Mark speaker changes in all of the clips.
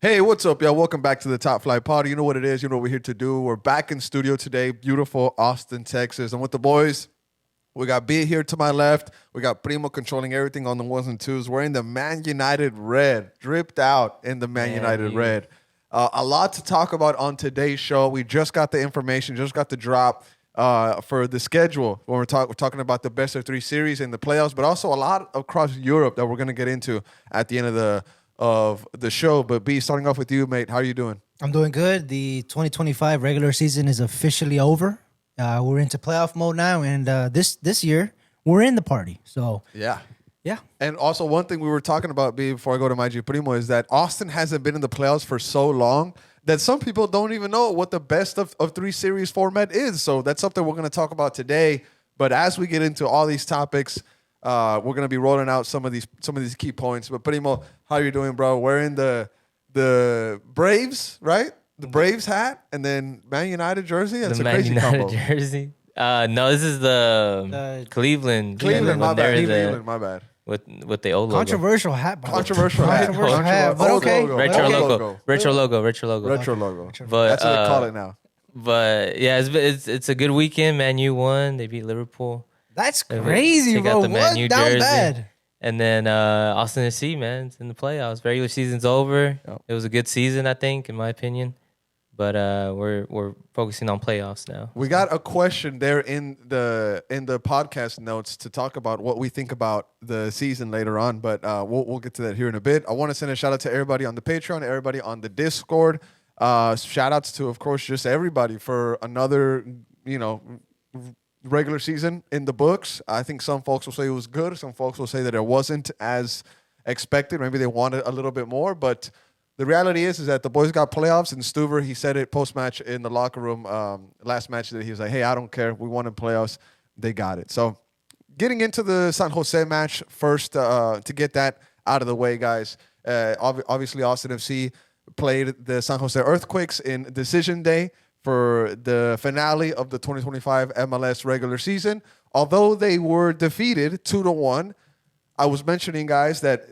Speaker 1: Hey, what's up, y'all? Welcome back to the Top Flight Pod. You know what it is. You know what we're here to do. We're back in studio today, beautiful Austin, Texas. I'm with the boys. We got B here to my left. We got Primo controlling everything on the ones and twos. Wearing the Man United red, dripped out in the Man United red. A lot to talk about on today's show. We just got the information, just got the drop for the schedule when we're talking about the best of three series in the playoffs, but also a lot across Europe that we're going to get into at the end of the show. But B, starting off with you, mate, how are you doing?
Speaker 2: I'm doing good. The 2025 regular season is officially over. We're into playoff mode now, and this year we're in the party. So
Speaker 1: Yeah.
Speaker 2: yeah,
Speaker 1: And also, one thing we were talking about, B, before I go to my G Primo, is that Austin hasn't been in the playoffs for so long that some people don't even know what the best of three series format is. So that's something we're going to talk about today. But as we get into all these topics, we're going to be rolling out some of these key points. But Primo, how are you doing, bro? Wearing the Braves, right? The Braves hat, and then Man United jersey. That's
Speaker 3: The
Speaker 1: a
Speaker 3: Man
Speaker 1: crazy
Speaker 3: United
Speaker 1: combo.
Speaker 3: jersey. No, this is the Cleveland.
Speaker 1: Cleveland, my bad.
Speaker 3: They're
Speaker 1: Cleveland, my bad.
Speaker 3: with the old logo.
Speaker 2: controversial hat.
Speaker 1: Controversial hat.
Speaker 2: Controversial hat, but
Speaker 1: Old
Speaker 2: okay.
Speaker 1: logo.
Speaker 3: Retro
Speaker 1: Old
Speaker 3: logo. Retro logo. Retro logo.
Speaker 1: Retro logo.
Speaker 3: But
Speaker 1: That's what they call it now.
Speaker 3: But yeah, it's a good weekend. Man U won. They beat Liverpool.
Speaker 2: That's crazy,
Speaker 3: Take
Speaker 2: bro.
Speaker 3: out the Man
Speaker 2: What?
Speaker 3: U
Speaker 2: Down
Speaker 3: jersey.
Speaker 2: bad.
Speaker 3: And then Austin FC, man, it's in the playoffs. Regular season's over.
Speaker 1: Yep.
Speaker 3: It was a good season, I think, in my opinion. But we're focusing on playoffs now.
Speaker 1: We got a question there in the podcast notes to talk about what we think about the season later on, but we'll get to that here in a bit. I want to send a shout out to everybody on the Patreon, everybody on the Discord. Shout outs to, of course, just everybody for another, regular season in the books. I think some folks will say it was good. Some folks will say that it wasn't as expected. Maybe they wanted a little bit more, but the reality is that the boys got playoffs, and Stuver, he said it post-match in the locker room last match that he was like, hey, I don't care. We wanted playoffs. They got it. So getting into the San Jose match first to get that out of the way, guys. Obviously, Austin FC played the San Jose Earthquakes in Decision Day for the finale of the 2025 MLS regular season. Although they were defeated 2-1, I was mentioning, guys, that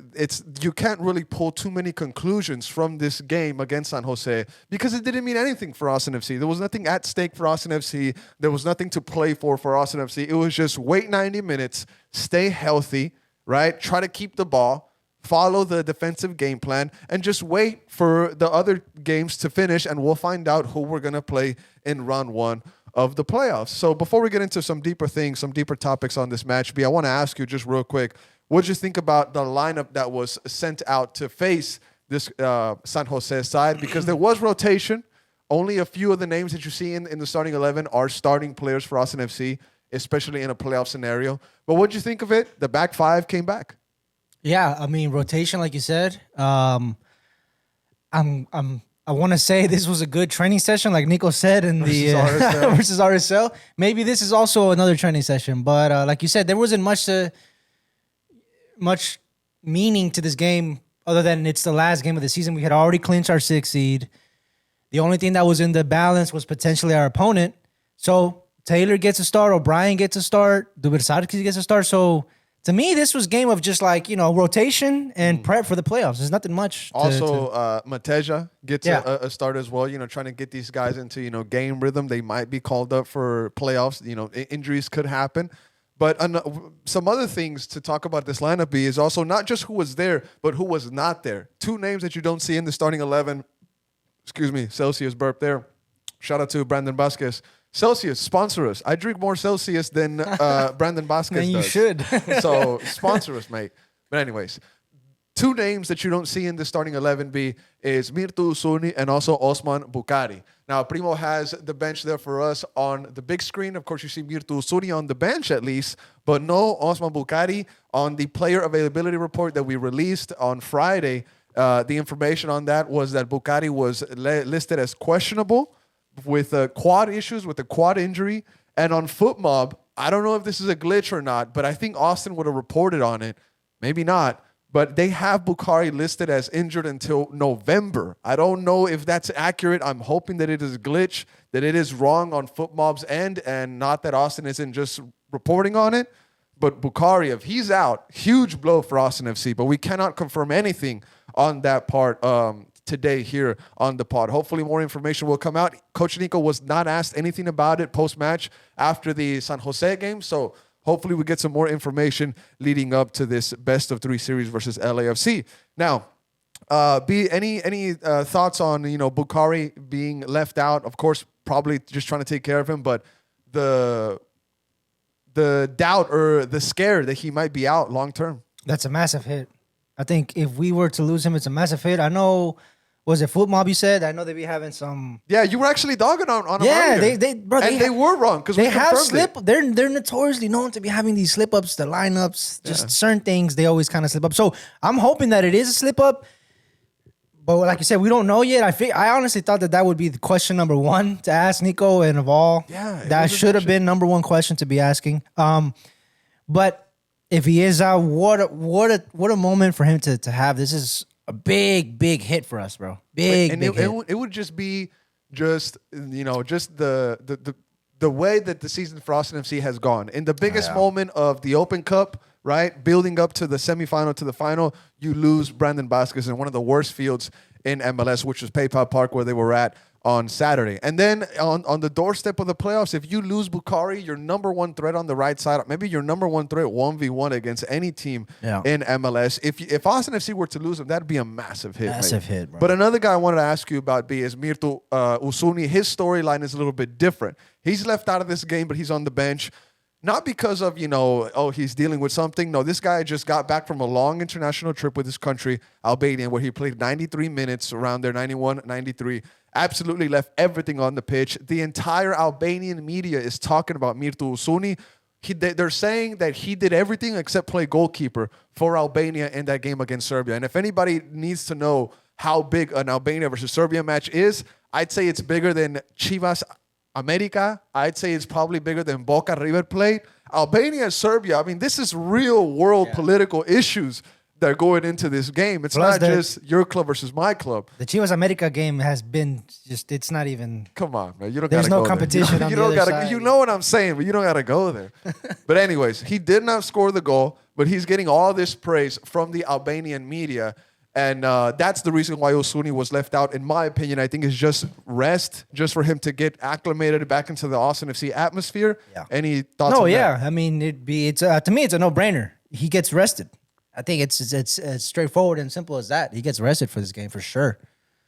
Speaker 1: you can't really pull too many conclusions from this game against San Jose because it didn't mean anything for Austin FC. There was nothing at stake for Austin FC. There was nothing to play for Austin FC. It was just wait 90 minutes, stay healthy, right? Try to keep the ball, follow the defensive game plan, and just wait for the other games to finish, and we'll find out who we're going to play in round one of the playoffs. So before we get into some deeper things, some deeper topics on this match, B, I want to ask you just real quick, what did you think about the lineup that was sent out to face this San Jose side? Because there was rotation. Only a few of the names that you see in the starting 11 are starting players for Austin FC, especially in a playoff scenario. But what did you think of it? The back five came back.
Speaker 2: Yeah, I mean rotation, like you said. I want to say this was a good training session, like Nico said in the
Speaker 1: RSL.
Speaker 2: versus RSL. Maybe this is also another training session, but like you said, there wasn't much meaning to this game other than it's the last game of the season. We had already clinched our 6th seed. The only thing that was in the balance was potentially our opponent. So Taylor gets a start, O'Brien gets a start, Dubersarki gets a start. So to me, this was game of just like, rotation and prep for the playoffs. There's nothing much.
Speaker 1: Also, Mateja gets
Speaker 2: Yeah.
Speaker 1: a start as well, trying to get these guys into, game rhythm. They might be called up for playoffs. Injuries could happen. But some other things to talk about this lineup is also not just who was there, but who was not there. Two names that you don't see in the starting 11. Excuse me, Celsius burp there. Shout out to Brandon Vasquez. Celsius, sponsor us. I drink more Celsius than Brandon Vasquez
Speaker 2: Then you
Speaker 1: does.
Speaker 2: should.
Speaker 1: So sponsor us, mate. But anyways, two names that you don't see in the starting 11B is Mirtu Usuni and also Osman Bukhari. Now, Primo has the bench there for us on the big screen. Of course, you see Mirtu Usuni on the bench at least, but no Osman Bukhari on the player availability report that we released on Friday. The information on that was that Bukhari was listed as questionable with quad issues, with a quad injury. And on FootMob, I don't know if this is a glitch or not, but I think Austin would have reported on it. Maybe not. But they have Bukhari listed as injured until November. I don't know if that's accurate. I'm hoping that it is a glitch, that it is wrong on FootMob's end, and not that Austin isn't just reporting on it. But Bukhari, if he's out, huge blow for Austin FC. But we cannot confirm anything on that part today here on the pod. Hopefully more information will come out. Coach Nico was not asked anything about it post-match after the San Jose game, so hopefully we get some more information leading up to this best-of-3 series versus LAFC. Now, any thoughts on Bukhari being left out? Of course, probably just trying to take care of him, but the doubt or the scare that he might be out long term.
Speaker 2: That's a massive hit. I think if we were to lose him, it's a massive hit. I know, was it Foot Mob you said? I know they be having some.
Speaker 1: Yeah, you were actually dogging on him
Speaker 2: Yeah,
Speaker 1: earlier. they were wrong because
Speaker 2: they have slip. They're notoriously known to be having these slip ups, the lineups, just certain things. They always kind of slip up. So I'm hoping that it is a slip up. But like you said, we don't know yet. I honestly thought that would be the question number one to ask Nico, and of all, that should have been number one question to be asking. But if he is out, what a moment for him to have. This is a big hit for us, bro. Big hit.
Speaker 1: It would just be just the way that the season for Austin FC has gone. In the biggest moment of the Open Cup, right, building up to the semifinal, to the final, you lose Brandon Vasquez in one of the worst fields in MLS, which was PayPal Park, where they were at on Saturday. And then on the doorstep of the playoffs, if you lose Bukhari, your number one threat on the right side, maybe your number one threat 1v1 against any team in MLS. If Austin FC were to lose him, that'd be a massive hit.
Speaker 2: Massive hit, bro.
Speaker 1: But another guy I wanted to ask you about is Mirtu Usuni. His storyline is a little bit different. He's left out of this game, but he's on the bench. Not because of, he's dealing with something. No, this guy just got back from a long international trip with his country, Albania, where he played 93 minutes around there, 91, 93. Absolutely left everything on the pitch. The entire Albanian media is talking about Mirtu Usuni. They're saying that he did everything except play goalkeeper for Albania in that game against Serbia. And if anybody needs to know how big an Albania versus Serbia match is, I'd say it's bigger than Chivas America. I'd say it's probably bigger than Boca River Plate. Albania and Serbia, I mean, this is real world political issues that are going into this game. It's not just your club versus my club.
Speaker 2: The Chivas America game has been just, it's not even.
Speaker 1: Come on, man. You don't
Speaker 2: There's
Speaker 1: gotta
Speaker 2: no
Speaker 1: go
Speaker 2: competition
Speaker 1: there.
Speaker 2: on the other side.
Speaker 1: You know what I'm saying, but you don't got to go there. But anyways, he did not score the goal, but he's getting all this praise from the Albanian media. And that's the reason why Usuni was left out, in my opinion. I think it's just rest, just for him to get acclimated back into the Austin FC atmosphere. Yeah. Any thoughts on that?
Speaker 2: I mean, to me, it's a no-brainer. He gets rested. I think it's as straightforward and simple as that. He gets rested for this game for sure.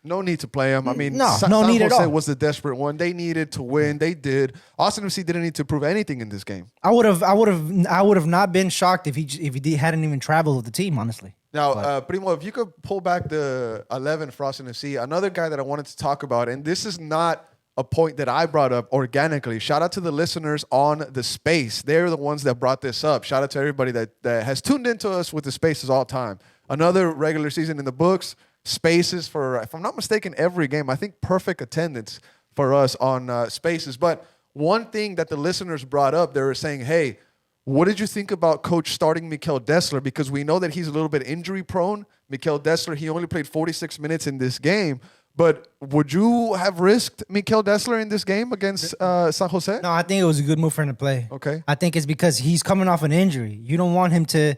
Speaker 1: No need to play him. I mean,
Speaker 2: no need at
Speaker 1: San Jose
Speaker 2: all.
Speaker 1: was the desperate one. They needed to win. They did. Austin FC didn't need to prove anything in this game.
Speaker 2: I would have not been shocked if he hadn't even traveled with the team, honestly.
Speaker 1: Now, Primo, if you could pull back the 11 for Austin FC, another guy that I wanted to talk about, and this is not a point that I brought up organically. Shout out to the listeners on the space. They're the ones that brought this up. Shout out to everybody that has tuned into us with the spaces all the time. Another regular season in the books. Spaces for, if I'm not mistaken, every game. I think perfect attendance for us on spaces. But one thing that the listeners brought up, they were saying, hey, what did you think about Coach starting Mikel Dessler? Because we know that he's a little bit injury prone. Mikel Dessler, he only played 46 minutes in this game. But would you have risked Mikel Dessler in this game against San Jose?
Speaker 2: No, I think it was a good move for him to play.
Speaker 1: Okay.
Speaker 2: I think it's because he's coming off an injury. You don't want him to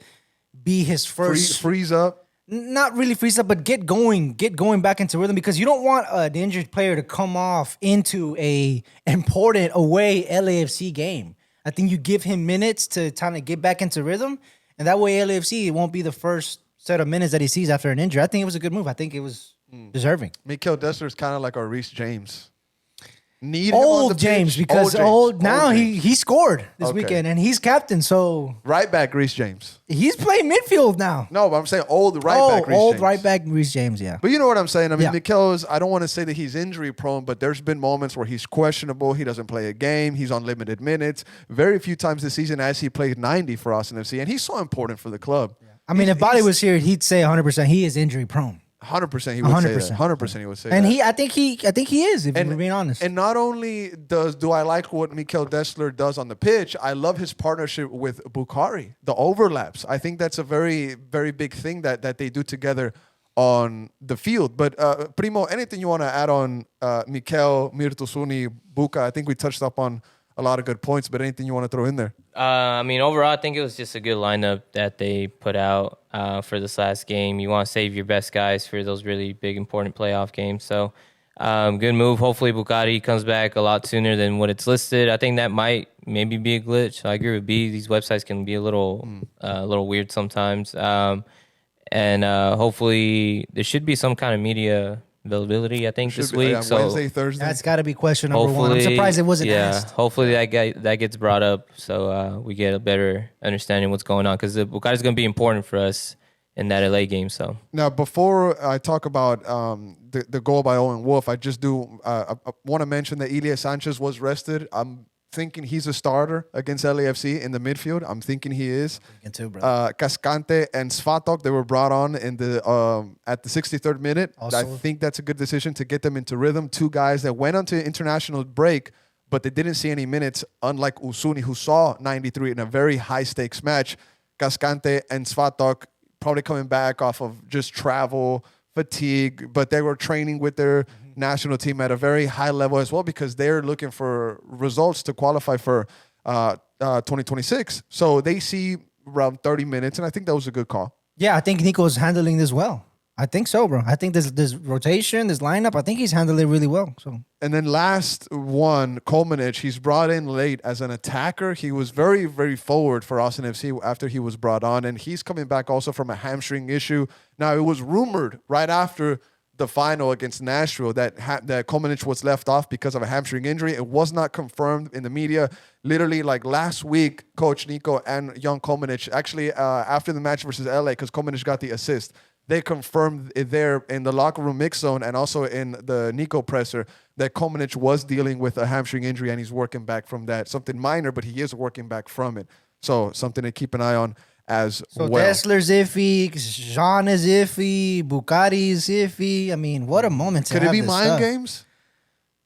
Speaker 2: be his first...
Speaker 1: Freeze up?
Speaker 2: Not really freeze up, but get going back into rhythm, because you don't want an injured player to come off into a important away LAFC game. I think you give him minutes to kind of get back into rhythm, and that way LAFC, it won't be the first set of minutes that he sees after an injury. I think it was a good move. I think it was deserving.
Speaker 1: Mikel Dessler is kind of like our Reece James.
Speaker 2: Old James, because now he scored this weekend, and he's captain, so...
Speaker 1: Right back Reece James.
Speaker 2: He's playing midfield now.
Speaker 1: No, but I'm saying old right back Reece James.
Speaker 2: Old right back Reece James, yeah.
Speaker 1: But you know what I'm saying? I mean, Mikel is, I don't want to say that he's injury prone, but there's been moments where he's questionable. He doesn't play a game. He's on limited minutes. Very few times this season as he played 90 for Austin FC, and he's so important for the club. Yeah.
Speaker 2: I mean, if Bali was here, he'd say 100% he is injury prone.
Speaker 1: 100% he would say that. 100% he would say
Speaker 2: and
Speaker 1: that.
Speaker 2: I think he is, if we're being honest.
Speaker 1: And not only do I like what Mikel Dessler does on the pitch, I love his partnership with Bukhari, the overlaps. I think that's a very, very big thing that they do together on the field. But Primo, anything you want to add on Mikel, Mirtusuni, Buka? I think we touched up on a lot of good points. But anything you want to throw in there?
Speaker 3: I mean, overall, I think it was just a good lineup that they put out for this last game. You want to save your best guys for those really big, important playoff games. So, good move. Hopefully, Bugatti comes back a lot sooner than what it's listed. I think that might maybe be a glitch. I agree with B. These websites can be a little weird sometimes. And hopefully, there should be some kind of media availability, I think, this week. So
Speaker 1: Wednesday, Thursday.
Speaker 2: That's got to be question number one. I'm surprised it wasn't asked.
Speaker 3: Hopefully that gets brought up so we get a better understanding of what's going on, because the Bugatti is going to be important for us in that LA game. So
Speaker 1: now, before I talk about the goal by Owen Wolf, I just I want to mention that Ilya Sanchez was rested. I'm thinking he's a starter against LAFC in the midfield. I'm thinking he is. Cascante and Svatok, they were brought on in the at the 63rd minute. Also, I think that's a good decision to get them into rhythm. Two guys that went onto international break, but they didn't see any minutes, unlike Usuni, who saw 93 in a very high-stakes match. Cascante and Svatok probably coming back off of just travel, fatigue, but they were training with their national team at a very high level as well, because they're looking for results to qualify for 2026. So they see around 30 minutes, and I think that was a good call.
Speaker 2: Yeah, I think Nico's handling this well. I think so, bro. I think this rotation, this lineup, I think he's handled it really well. So,
Speaker 1: and then last one, Kolmanic, he's brought in late as an attacker. He was very, very forward for Austin FC after he was brought on, and he's coming back also from a hamstring issue. Now, it was rumored right after the final against Nashville that Kolmanic was left off because of a hamstring injury. It was not confirmed in the media. Literally, like last week, Coach Nico and young Kolmanic, actually after the match versus LA, because Kolmanic got the assist, they confirmed it there in the locker room mix zone and also in the Nico presser that Kolmanic was dealing with a hamstring injury and he's working back from that. Something minor, but he is working back from it. So something to keep an eye on as well. So
Speaker 2: Dessler's iffy, Jean is iffy, Bucati is iffy. I mean, what a moment to have
Speaker 1: Could it be
Speaker 2: this
Speaker 1: mind
Speaker 2: stuff.
Speaker 1: games?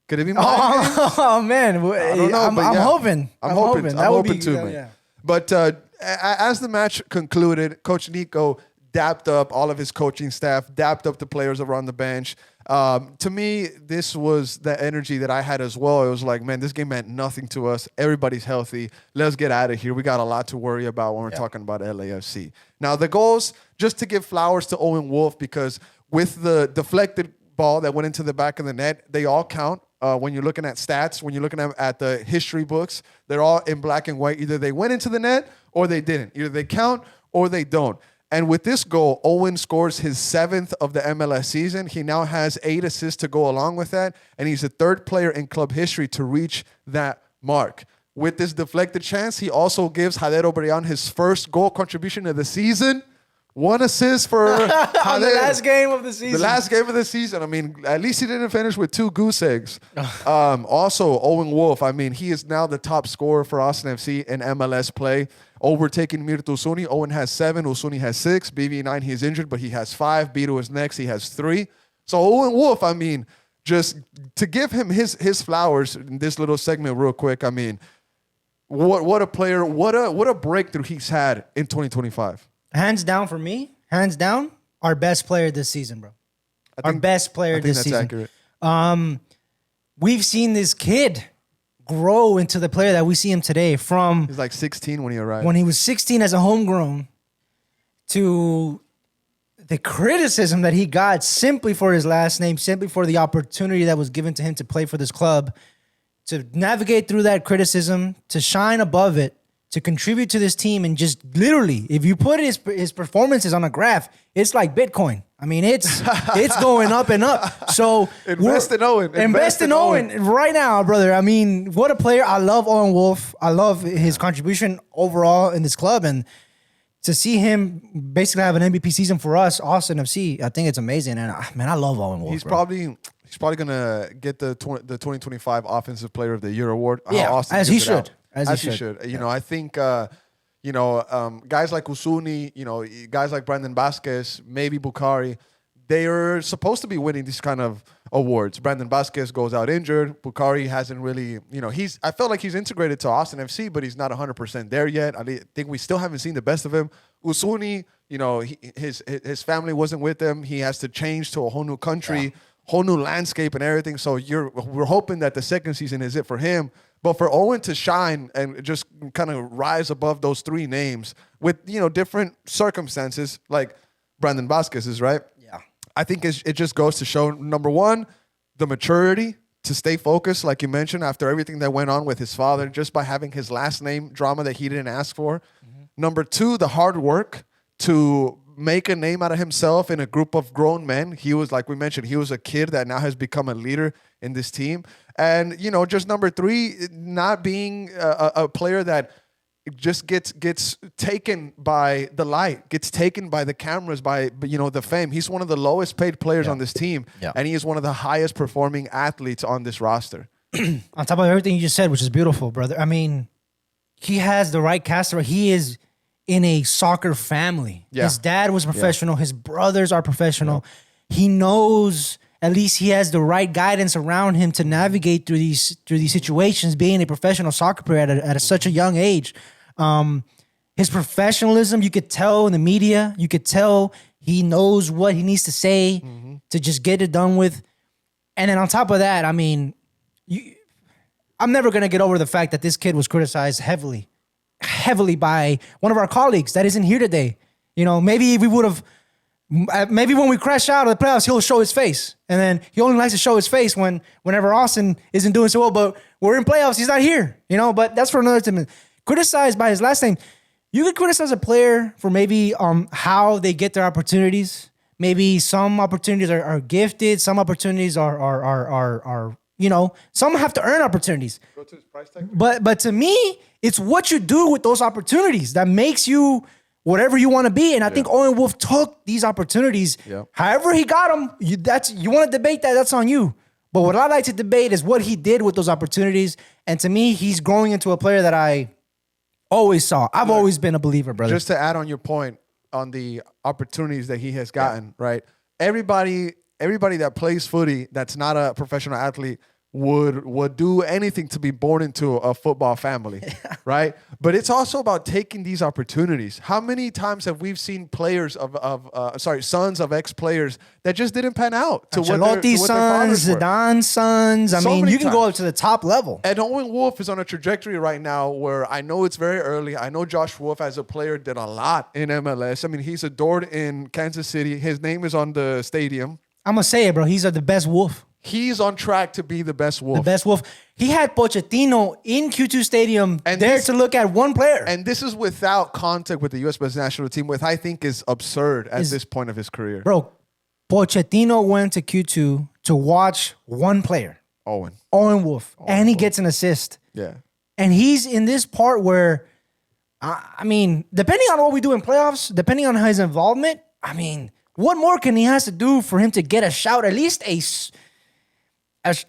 Speaker 1: Could it be mind games?
Speaker 2: Oh, man.
Speaker 1: I don't know,
Speaker 2: I'm hoping.
Speaker 1: I'm hoping
Speaker 2: That would be
Speaker 1: too, man.
Speaker 2: Yeah.
Speaker 1: But as the match concluded, Coach Nico dapped up all of his coaching staff, dapped up the players around the bench. To me, this was the energy that I had as well. It was like, man, this game meant nothing to us. Everybody's healthy. Let's get out of here. We got a lot to worry about when we're talking about LAFC. Now, the goals, just to give flowers to Owen Wolf, because with the deflected ball that went into the back of the net, they all count. When you're looking at stats, when you're looking at the history books, they're all in black and white. Either they went into the net or they didn't. Either they count or they don't. And with this goal, Owen scores his 7th of the MLS season. He now has 8 assists to go along with that, and he's the 3rd player in club history to reach that mark. With this deflected chance, he also gives Jader Obregon his first goal contribution of the season. 1 assist for
Speaker 2: On the last game of the season.
Speaker 1: The last game of the season. I mean, at least he didn't finish with 2 goose eggs. Also, Owen Wolf, I mean, he is now the top scorer for Austin FC in MLS play, overtaking Mirto Usuni. Owen has 7, Usuni has 6. BV9, he's injured, but he has 5. Bito is next, he has 3. So Owen Wolf, I mean, just to give him his flowers in this little segment real quick, I mean, what a player, what a breakthrough he's had in 2025.
Speaker 2: Hands down for me, our best player this season, bro. Our best player this season.
Speaker 1: I think that's accurate.
Speaker 2: We've seen this kid grow into the player that we see him today from...
Speaker 1: He's like 16 when he arrived.
Speaker 2: When he was 16 as a homegrown to the criticism that he got simply for his last name, simply for the opportunity that was given to him to play for this club, to navigate through that criticism, to shine above it, to contribute to this team, and just literally, if you put his performances on a graph, it's like Bitcoin. I mean, it's going up and up. So
Speaker 1: invest in Owen.
Speaker 2: Invest in Owen right now, brother. I mean, what a player. I love Owen Wolf. I love his contribution overall in this club, and to see him basically have an MVP season for us, Austin FC, I think it's amazing. And man, I love Owen Wolf.
Speaker 1: He's probably gonna get the 2025 Offensive Player of the Year award.
Speaker 2: Yeah, as he should.
Speaker 1: As he should. You know, I think, guys like Usuni, guys like Brandon Vasquez, maybe Bukhari, they are supposed to be winning these kind of awards. Brandon Vasquez goes out injured. Bukhari hasn't really, I felt like he's integrated to Austin FC, but he's not 100% there yet. I think we still haven't seen the best of him. Usuni, his family wasn't with him. He has to change to a whole new country, whole new landscape and everything. So we're hoping that the second season is it for him. But for Owen to shine and just kind of rise above those three names with, different circumstances, like Brandon Vasquez's, right?
Speaker 2: Yeah.
Speaker 1: I think it just goes to show, number one, the maturity to stay focused, like you mentioned, after everything that went on with his father, just by having his last name drama that he didn't ask for. Mm-hmm. Number two, the hard work to make a name out of himself in a group of grown men. He was, like we mentioned, he was a kid that now has become a leader in this team. And, just number three, not being a player that just gets taken by the light, gets taken by the cameras, by the fame. He's one of the lowest paid players on this team, and he is one of the highest performing athletes on this roster.
Speaker 2: On top of everything you just said, which is beautiful, brother. I mean, he has the right caster. He is in a soccer family. Yeah. His dad was professional. Yeah. His brothers are professional. Yeah. He knows. At least he has the right guidance around him to navigate through these situations. Being a professional soccer player at such a young age. His professionalism, you could tell in the media, you could tell he knows what he needs to say to just get it done with. And then on top of that, I mean, I'm never going to get over the fact that this kid was criticized heavily by one of our colleagues that isn't here today. Maybe when we crash out of the playoffs, he'll show his face. And then he only likes to show his face whenever Austin isn't doing so well, but we're in playoffs, he's not here, but that's for another time. Criticized by his last name. You could criticize a player for maybe how they get their opportunities. Maybe some opportunities are gifted. Some opportunities are some have to earn opportunities. Go to his price tag. But to me, it's what you do with those opportunities that makes you whatever you want to be. And I think Owen Wolff took these opportunities. Yeah. However he got them, you want to debate that, that's on you. But what I like to debate is what he did with those opportunities. And to me, he's growing into a player that I always saw. I've always been a believer, brother.
Speaker 1: Just to add on your point on the opportunities that he has gotten, right? Everybody that plays footy that's not a professional athlete would do anything to be born into a football family, right? But it's also about taking these opportunities. How many times have we seen players sons of ex-players that just didn't pan out to
Speaker 2: Ancelotti's sons, Zidane's sons. I mean, you can go up to the top level.
Speaker 1: And Owen Wolff is on a trajectory right now where I know it's very early. I know Josh Wolf as a player did a lot in MLS. I mean, he's adored in Kansas City. His name is on the stadium.
Speaker 2: I'm going to say it, bro. He's the best Wolf.
Speaker 1: He's on track to be the best Wolf.
Speaker 2: The best Wolf. He had Pochettino in Q2 Stadium to look at one player.
Speaker 1: And this is without contact with the U.S. men's national team, which I think is absurd at this point of his career.
Speaker 2: Bro, Pochettino went to Q2 to watch one player.
Speaker 1: Owen
Speaker 2: Wolff. And he gets an assist.
Speaker 1: Yeah.
Speaker 2: And he's in this part where, I mean, depending on what we do in playoffs, depending on his involvement, I mean, what more can he has to do for him to get a shout, at least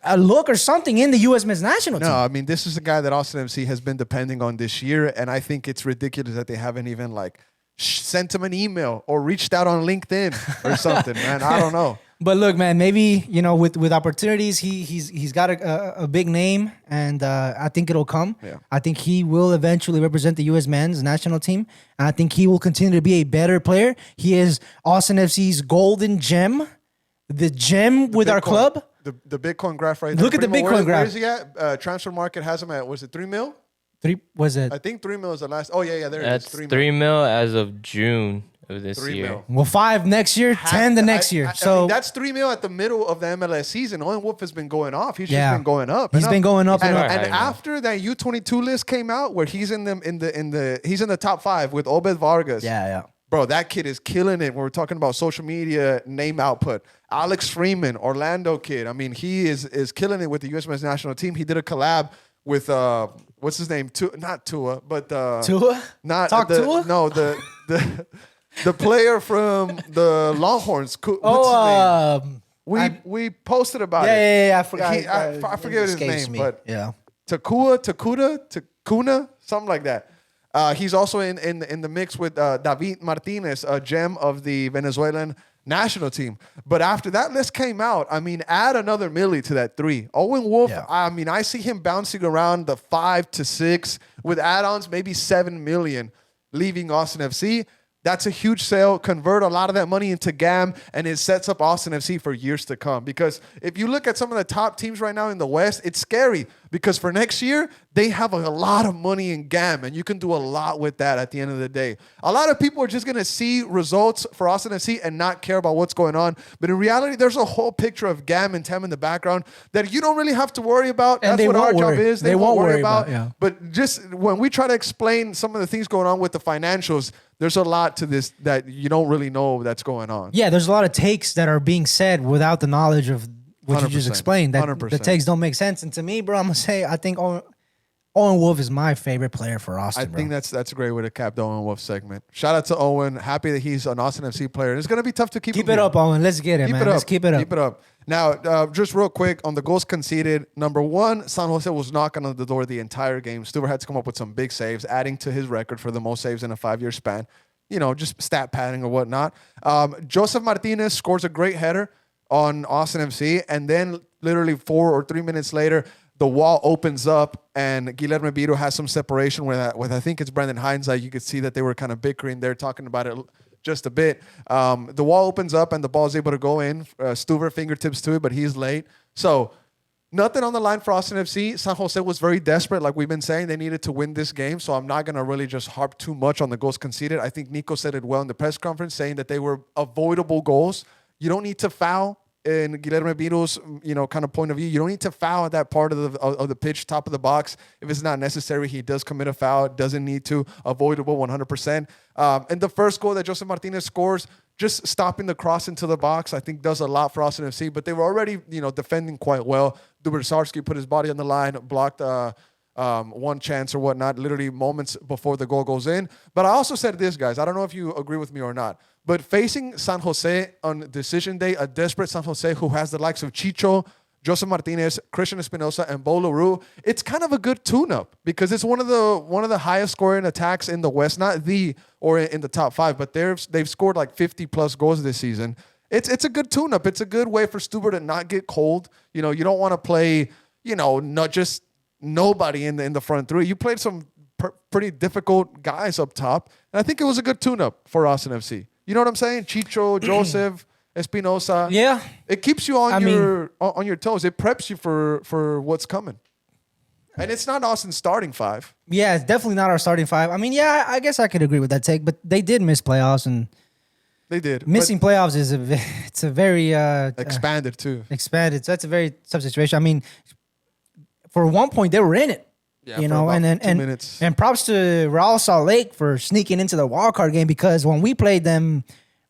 Speaker 2: a look or something in the U.S. men's national team?
Speaker 1: No, I mean, this is a guy that Austin FC has been depending on this year, and I think it's ridiculous that they haven't even, sent him an email or reached out on LinkedIn or something, man. I don't know.
Speaker 2: But look, man, maybe, with opportunities, he's got a big name, and I think it'll come. Yeah. I think he will eventually represent the U.S. men's national team, and I think he will continue to be a better player. He is Austin FC's golden gem, the gem with our club.
Speaker 1: The Bitcoin graph right there.
Speaker 2: Look at the Bitcoin graph.
Speaker 1: Where is he at? Transfer Market has him at, was it 3 mil?
Speaker 2: Was it?
Speaker 1: I think 3 mil is the last. Oh, yeah, there
Speaker 3: That's
Speaker 1: it is.
Speaker 3: 3 mil as of June of this
Speaker 1: 3
Speaker 3: year.
Speaker 1: mil.
Speaker 2: Well, 5 next year, 10 the next year.
Speaker 1: I mean, that's 3 mil at the middle of the MLS season. Owen Wolff has been going off. He's just been going up.
Speaker 2: He's been going up
Speaker 1: and
Speaker 2: up.
Speaker 1: And after that U22 list came out, where he's in the top 5 with Obed Vargas.
Speaker 2: Yeah.
Speaker 1: Bro, that kid is killing it when we're talking about social media name output. Alex Freeman, Orlando kid. I mean, he is killing it with the U.S. men's national team. He did a collab with what's his name? Not Tua, but
Speaker 2: Tua?
Speaker 1: Not
Speaker 2: Tua?
Speaker 1: No, the player from the Longhorns. What's his name? We posted about it.
Speaker 2: Yeah. I forgot.
Speaker 1: I forget his name, but
Speaker 2: yeah.
Speaker 1: Takuna, something like that. He's also in the mix with David Martinez, a gem of the Venezuelan national team. But after that list came out, I mean, add another milli to that 3. Owen Wolff, I mean, I see him bouncing around the 5 to 6 with add-ons, maybe 7 million leaving Austin FC. That's a huge sale. Convert a lot of that money into GAM, and it sets up Austin FC for years to come. Because if you look at some of the top teams right now in the West, it's scary because for next year, they have a lot of money in GAM, and you can do a lot with that at the end of the day. A lot of people are just going to see results for Austin FC and not care about what's going on. But in reality, there's a whole picture of GAM and TEM in the background that you don't really have to worry about.
Speaker 2: And
Speaker 1: that's what our job
Speaker 2: worry.
Speaker 1: is.
Speaker 2: They won't worry about yeah.
Speaker 1: But just when we try to explain some of the things going on with the financials, there's a lot to this that you don't really know that's going on.
Speaker 2: Yeah, there's a lot of takes that are being said without the knowledge of what you just explained. That
Speaker 1: 100%.
Speaker 2: the takes don't make sense. And to me, bro, I'm gonna say I think Owen Wolf is my favorite player for Austin.
Speaker 1: I think that's a great way to cap the Owen Wolf segment. Shout out to Owen. Happy that he's an Austin FC player. It's gonna be tough to keep
Speaker 2: it
Speaker 1: here.
Speaker 2: up, Owen. Let's get it, man. Let's keep it up.
Speaker 1: Keep it up. Now, just real quick on the goals conceded. Number one, San Jose was knocking on the door the entire game. Stuber had to come up with some big saves, adding to his record for the most saves in a 5-year span. You know, just stat padding or whatnot. Joseph Martinez scores a great header on Austin FC, and then literally 4 or 3 minutes later, the wall opens up, and Guilherme Biro has some separation with I think it's Brandon Hines. You could see that they were kind of bickering there, talking about it just a bit. The wall opens up, and the ball is able to go in. Stuver fingertips to it, but he's late. So nothing on the line for Austin FC. San Jose was very desperate, like we've been saying. They needed to win this game, so I'm not going to really just harp too much on the goals conceded. I think Nico said it well in the press conference, saying that they were avoidable goals. You don't need to foul in Guilherme Biro's, kind of point of view. You don't need to foul at that part of the pitch, top of the box. If it's not necessary, he does commit a foul. Doesn't need to. Avoidable 100%. And the first goal that Joseph Martinez scores, just stopping the cross into the box, I think does a lot for Austin FC. But they were already, defending quite well. Dubrsarski put his body on the line, blocked one chance or whatnot, literally moments before the goal goes in. But I also said this, guys. I don't know if you agree with me or not. But facing San Jose on decision day, a desperate San Jose who has the likes of Chicho, Joseph Martinez, Christian Espinosa, and Bo LaRue, it's kind of a good tune-up because it's one of the highest scoring attacks in the West, not or in the top 5, but they've scored like 50-plus goals this season. It's a good tune-up. It's a good way for Stuber to not get cold. You don't want to play, not just nobody in the front three. You played some pretty difficult guys up top, and I think it was a good tune-up for Austin FC. You know what I'm saying? Chicho, Joseph, Espinosa.
Speaker 2: Yeah.
Speaker 1: It keeps you on your toes. It preps you for what's coming. And it's not Austin's starting 5.
Speaker 2: Yeah, it's definitely not our starting 5. I mean, yeah, I guess I could agree with that take, but they did miss playoffs, and
Speaker 1: they did.
Speaker 2: Missing playoffs is a very
Speaker 1: expanded too.
Speaker 2: Expanded. So that's a very tough situation. I mean, for one point they were in it.
Speaker 1: Yeah, and then 2 minutes.
Speaker 2: And props to Real Salt Lake for sneaking into the wild card game, because when we played them,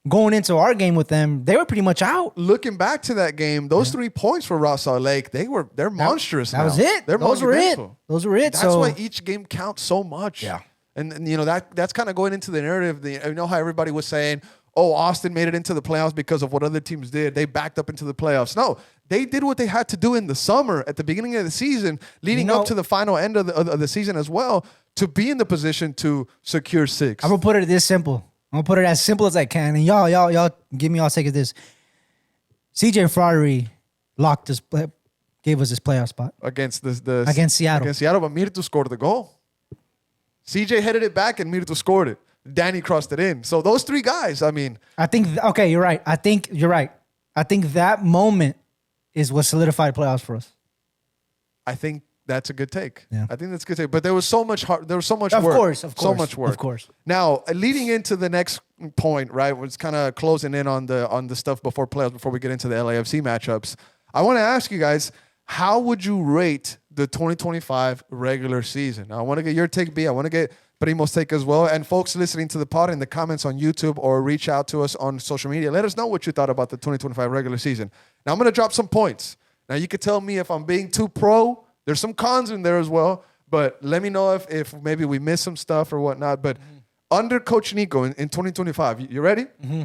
Speaker 2: going into our game with them, they were pretty much out.
Speaker 1: Looking back to that game, those 3 points for Real Salt Lake, they're monstrous.
Speaker 2: That was it. Those were it.
Speaker 1: That's why each game counts so much.
Speaker 2: Yeah.
Speaker 1: And that's kind of going into the narrative. How everybody was saying, oh, Austin made it into the playoffs because of what other teams did. They backed up into the playoffs. No, they did what they had to do in the summer at the beginning of the season, leading up to the final end of the season as well, to be in the position to secure 6.
Speaker 2: I'm going to put it this simple. I'm going to put it as simple as I can. And y'all give me all take of this. CJ Friary gave us this playoff spot.
Speaker 1: Against
Speaker 2: Seattle.
Speaker 1: Against Seattle, but Mirtu scored the goal. CJ headed it back and Mirtu scored it. Danny crossed it in. So those 3 guys, I mean.
Speaker 2: Okay, you're right. I think you're right. I think that moment is what solidified playoffs for us.
Speaker 1: I think that's a good take.
Speaker 2: Yeah.
Speaker 1: I think that's a good take. But there was so much work.
Speaker 2: Of course.
Speaker 1: So much work.
Speaker 2: Of course.
Speaker 1: Now, leading into the next point, right, was kind of closing in on the stuff before playoffs, before we get into the LAFC matchups. I want to ask you guys, how would you rate the 2025 regular season? Now, I want to get your take, B. I want to get Primo's take as well. And folks listening to the pod in the comments on YouTube or reach out to us on social media, let us know what you thought about the 2025 regular season. Now, I'm going to drop some points. Now, you could tell me if I'm being too pro. There's some cons in there as well. But let me know if maybe we missed some stuff or whatnot. But under Coach Nico in 2025, you ready?
Speaker 2: Mm-hmm.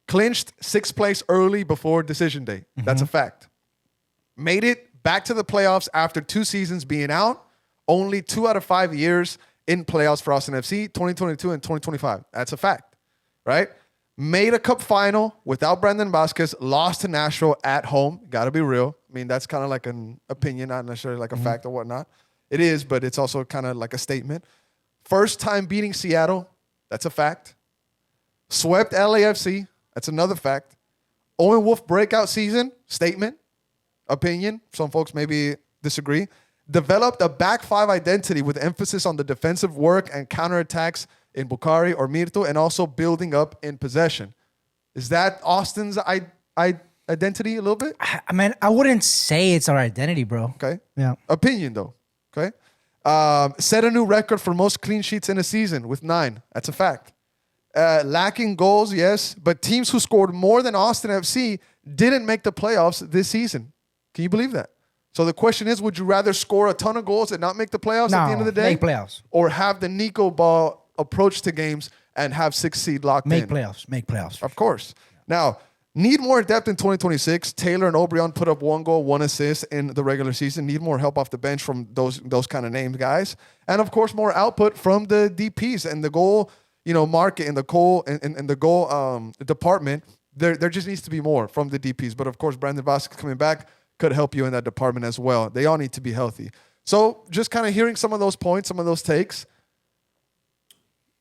Speaker 1: Clinched 6th place early before decision day. Mm-hmm. That's a fact. Made it back to the playoffs after 2 seasons being out. Only 2 out of 5 years in playoffs for Austin FC, 2022 and 2025. That's a fact, right? Made a cup final without Brandon Vasquez, lost to Nashville at home. Got to be real. I mean, that's kind of like an opinion, not necessarily like a fact or whatnot. It is, but it's also kind of like a statement. First time beating Seattle, that's a fact. Swept LAFC. That's another fact. Owen Wolf breakout season. Statement. Opinion. Some folks maybe disagree. Developed a back five identity with emphasis on the defensive work and counterattacks in Bukhari or Mirto, and also building up in possession. Is that Austin's identity a little bit?
Speaker 2: I mean, I wouldn't say it's our identity, bro.
Speaker 1: Okay.
Speaker 2: Yeah.
Speaker 1: Opinion, though. Okay. Set a new record for most clean sheets in a season with 9. That's a fact. Lacking goals, yes, but teams who scored more than Austin FC didn't make the playoffs this season. Can you believe that? So the question is, would you rather score a ton of goals and not make the playoffs at the end of the day?
Speaker 2: Make playoffs.
Speaker 1: Or have the Nico ball approach to games and have 6 seed locked in?
Speaker 2: Make playoffs.
Speaker 1: Of course. Now, need more depth in 2026. Taylor and Obrian put up 1 goal, 1 assist in the regular season. Need more help off the bench from those kind of names, guys. And of course, more output from the DPs and the goal, market and the goal and the goal department. There just needs to be more from the DPs. But of course, Brandon Vasquez coming back could help you in that department as well. They all need to be healthy. So just kind of hearing some of those points, some of those takes.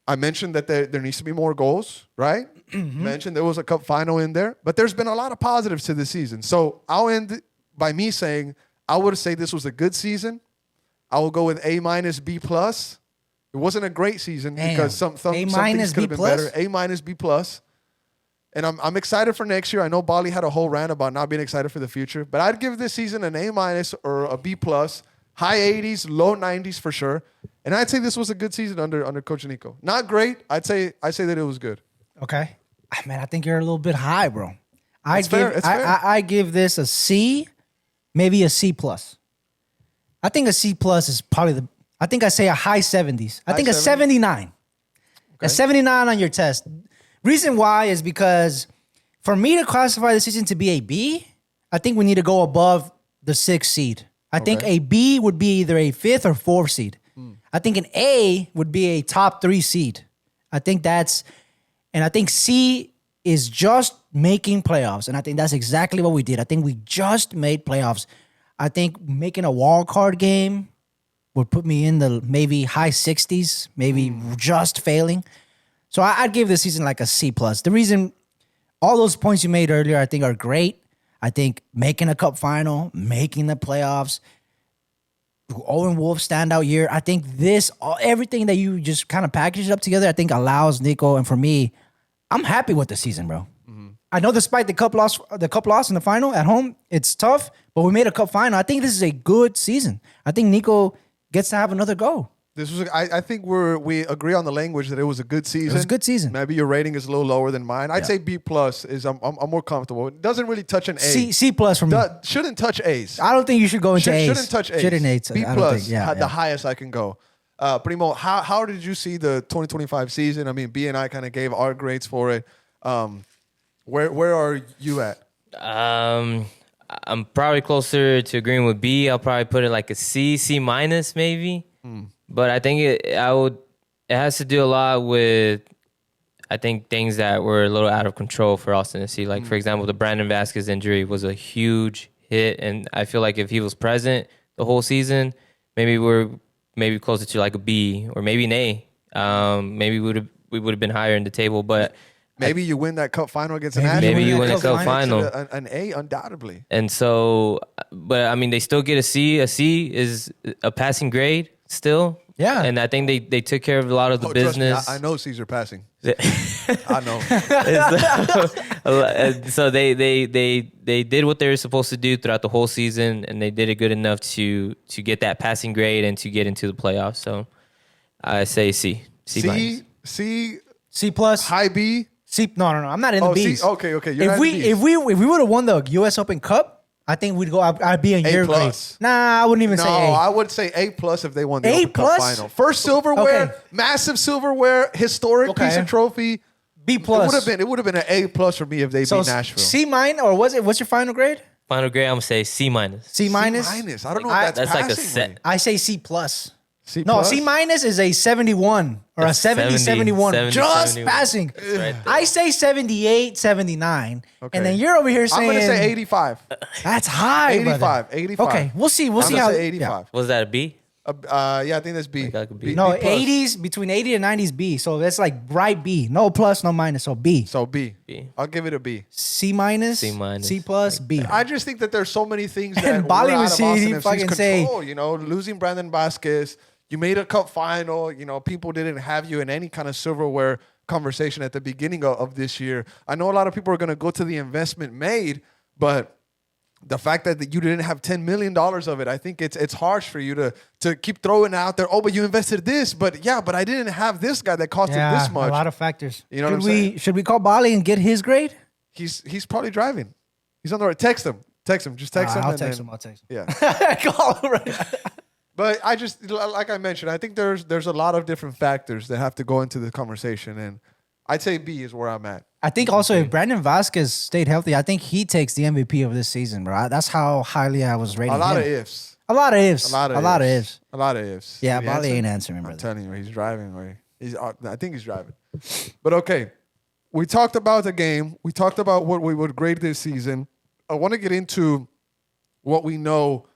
Speaker 1: I mentioned that there needs to be more goals, right? Mm-hmm. Mentioned there was a cup final in there, but there's been a lot of positives to this season. So I'll end by me saying I would say this was a good season. I will go with A-, B+. It wasn't a great season because some things could have been better. A-, B+. And I'm excited for next year. I know Bali had a whole rant about not being excited for the future, but I'd give this season an A- or a B+, high 80s, low 90s for sure. And I'd say this was a good season under Coach Nico. Not great. I say that it was good.
Speaker 2: Okay. Man, I think you're a little bit high, bro.
Speaker 1: It's fair.
Speaker 2: I give this a C, maybe a C+. I think a C+ is probably I think I say a high 70s. I think
Speaker 1: 70?
Speaker 2: a 79. Okay. A 79 on your test. Reason why is because for me to classify the season to be a B, I think we need to go above the 6th seed. I think a B would be either a 5th or 4th seed. I think an A would be a top 3 seed. I think C is just making playoffs. And I think that's exactly what we did. I think we just made playoffs. I think making a wild card game would put me in the maybe high 60s, maybe just failing. So I'd give this season like a C+. The reason, all those points you made earlier, I think are great. I think making a cup final, making the playoffs, Owen Wolf standout year. I think everything that you just kind of packaged up together, I think allows Nico. And for me, I'm happy with the season, bro. Mm-hmm. I know despite the cup loss in the final at home, it's tough, but we made a cup final. I think this is a good season. I think Nico gets to have another go.
Speaker 1: This was. I think we agree on the language that it was a good season.
Speaker 2: It was a good season.
Speaker 1: Maybe your rating is a little lower than mine. I'd say B+ is. I'm more comfortable. It doesn't really touch an A.
Speaker 2: C+ for me.
Speaker 1: Shouldn't touch A's.
Speaker 2: I don't think you should go into A's.
Speaker 1: Shouldn't touch A's.
Speaker 2: Shouldn't A's.
Speaker 1: B+. The highest I can go. Primo, how did you see the 2025 season? I mean, B and I kind of gave our grades for it. Where are you at?
Speaker 3: I'm probably closer to agreeing with B. I'll probably put it like a C maybe. But I think it has to do a lot with, I think, things that were a little out of control for Austin FC. Like, for example, the Brandon Vasquez injury was a huge hit. And I feel like if he was present the whole season, maybe we're closer to like a B or maybe an A. Maybe we would have been higher in the table. But
Speaker 1: maybe you win that cup final against an A.
Speaker 3: Maybe you win the cup final.
Speaker 1: An A, undoubtedly.
Speaker 3: And so, but I mean, they still get a C. A C is a passing grade still.
Speaker 2: Yeah.
Speaker 3: And I think they took care of a lot of the business.
Speaker 1: Me, I know Caesar passing. I know.
Speaker 3: So they did what they were supposed to do throughout the whole season, and they did it good enough to get that passing grade and to get into the playoffs. So I say C.
Speaker 1: C+, high B.
Speaker 2: C. No. I'm not in the B's.
Speaker 1: Okay. If
Speaker 2: we would have won the U.S. Open Cup, I think we'd go. I'd be in your grade. Nah, I wouldn't even say A.
Speaker 1: No, I would say A+ if they won the Open Cup final. First silverware, massive silverware, historic piece of trophy.
Speaker 2: B+.
Speaker 1: It would have been an A+ for me if they beat Nashville.
Speaker 2: C-, or was it? What's your final grade?
Speaker 3: Final grade, I'm gonna say C-.
Speaker 2: C-?
Speaker 1: I don't know if that's
Speaker 3: like a
Speaker 1: passing
Speaker 3: set.
Speaker 1: grade.
Speaker 2: I say C+.
Speaker 1: C+?
Speaker 2: No, C- is a 71 or a 70, 71.
Speaker 3: 70,
Speaker 2: just
Speaker 3: 71.
Speaker 2: passing.
Speaker 3: Right,
Speaker 2: I say 78, 79.
Speaker 1: Okay.
Speaker 2: And then you're over here saying...
Speaker 1: I'm going to say 85.
Speaker 2: That's high,
Speaker 1: 85.
Speaker 2: brother.
Speaker 1: 85.
Speaker 2: Okay, we'll see.
Speaker 1: I'm
Speaker 2: how...
Speaker 1: say 85.
Speaker 3: Was that a B?
Speaker 1: Yeah, I think that's B.
Speaker 3: Like I could be-
Speaker 2: No,
Speaker 1: B plus.
Speaker 2: 80s, between 80 and 90s, B. So that's like bright B. No plus, no minus. So B.
Speaker 1: So B.
Speaker 3: B.
Speaker 1: I'll give it a B.
Speaker 2: C minus,
Speaker 3: C minus.
Speaker 2: C plus, B.
Speaker 1: I just think that there's so many things that
Speaker 2: And
Speaker 1: were
Speaker 2: Bali
Speaker 1: out
Speaker 2: was
Speaker 1: of
Speaker 2: seeing,
Speaker 1: Austin
Speaker 2: he
Speaker 1: FC's
Speaker 2: fucking
Speaker 1: control.
Speaker 2: say-
Speaker 1: You know, losing Brandon Vasquez, you made a cup final. You know, people didn't have you in any kind of silverware conversation at the beginning of this year. I know a lot of people are going to go to the investment made, but the fact that you didn't have $10 million of it, I think it's harsh for you to keep throwing out there. Oh, but you invested this, but I didn't have this guy that costed this much.
Speaker 2: a lot of factors.
Speaker 1: You know what I'm saying?
Speaker 2: Should we call Bali and get his grade?
Speaker 1: He's probably driving. He's on the road. Text him. Just text him.
Speaker 2: I'll
Speaker 1: and
Speaker 2: text
Speaker 1: then-
Speaker 2: him. I'll text him.
Speaker 1: Yeah.
Speaker 2: Call him right.
Speaker 1: But I just, like I mentioned, I think there's a lot of different factors that have to go into the conversation, and I'd say B is where I'm at.
Speaker 2: I think also if Brandon Vasquez stayed healthy, I think he takes the MVP of this season, bro. That's how highly I was rating
Speaker 1: A lot
Speaker 2: him.
Speaker 1: of ifs.
Speaker 2: A lot of ifs.
Speaker 1: A lot of ifs. A lot of ifs.
Speaker 2: Yeah,
Speaker 1: Did he
Speaker 2: Bali
Speaker 1: answer?
Speaker 2: ain't answering,
Speaker 1: I'm
Speaker 2: brother.
Speaker 1: telling you, he's driving. Or I think he's driving. But okay, we talked about the game. We talked about what we would grade this season. I want to get into what we know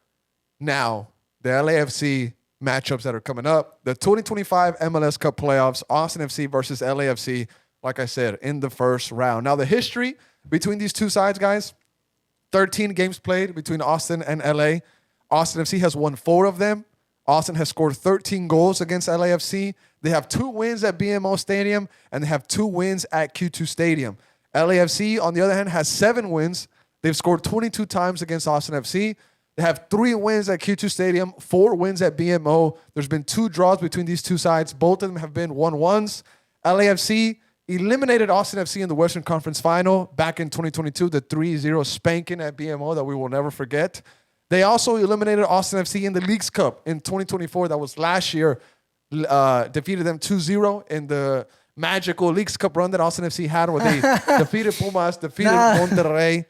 Speaker 1: now, the LAFC matchups that are coming up. The 2025 MLS Cup playoffs, Austin FC versus LAFC, like I said, in the first round. Now, the history between these two sides, guys, 13 games played between Austin and LA. Austin FC has won 4 of them. Austin has scored 13 goals against LAFC. They have 2 wins at BMO Stadium, and they have 2 wins at Q2 Stadium. LAFC, on the other hand, has 7 wins. They've scored 22 times against Austin FC. They have 3 wins at Q2 Stadium, 4 wins at BMO. There's been 2 draws between these two sides. Both of them have been 1-1s. LAFC eliminated Austin FC in the Western Conference Final back in 2022, the 3-0 spanking at BMO that we will never forget. They also eliminated Austin FC in the Leagues Cup in 2024. That was last year. Defeated them 2-0 in the magical Leagues Cup run that Austin FC had where they defeated Pumas, defeated Monterrey.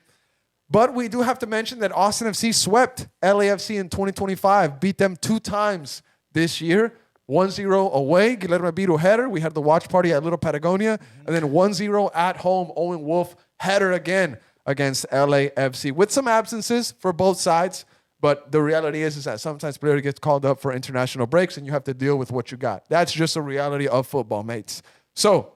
Speaker 1: But we do have to mention that Austin FC swept LAFC in 2025, beat them 2 times this year. 1-0 away, Guillermo Biru header. We had the watch party at Little Patagonia. And then 1-0 at home, Owen Wolf header again against LAFC. With some absences for both sides. But the reality is that sometimes players get called up for international breaks and you have to deal with what you got. That's just a reality of football, mates. So,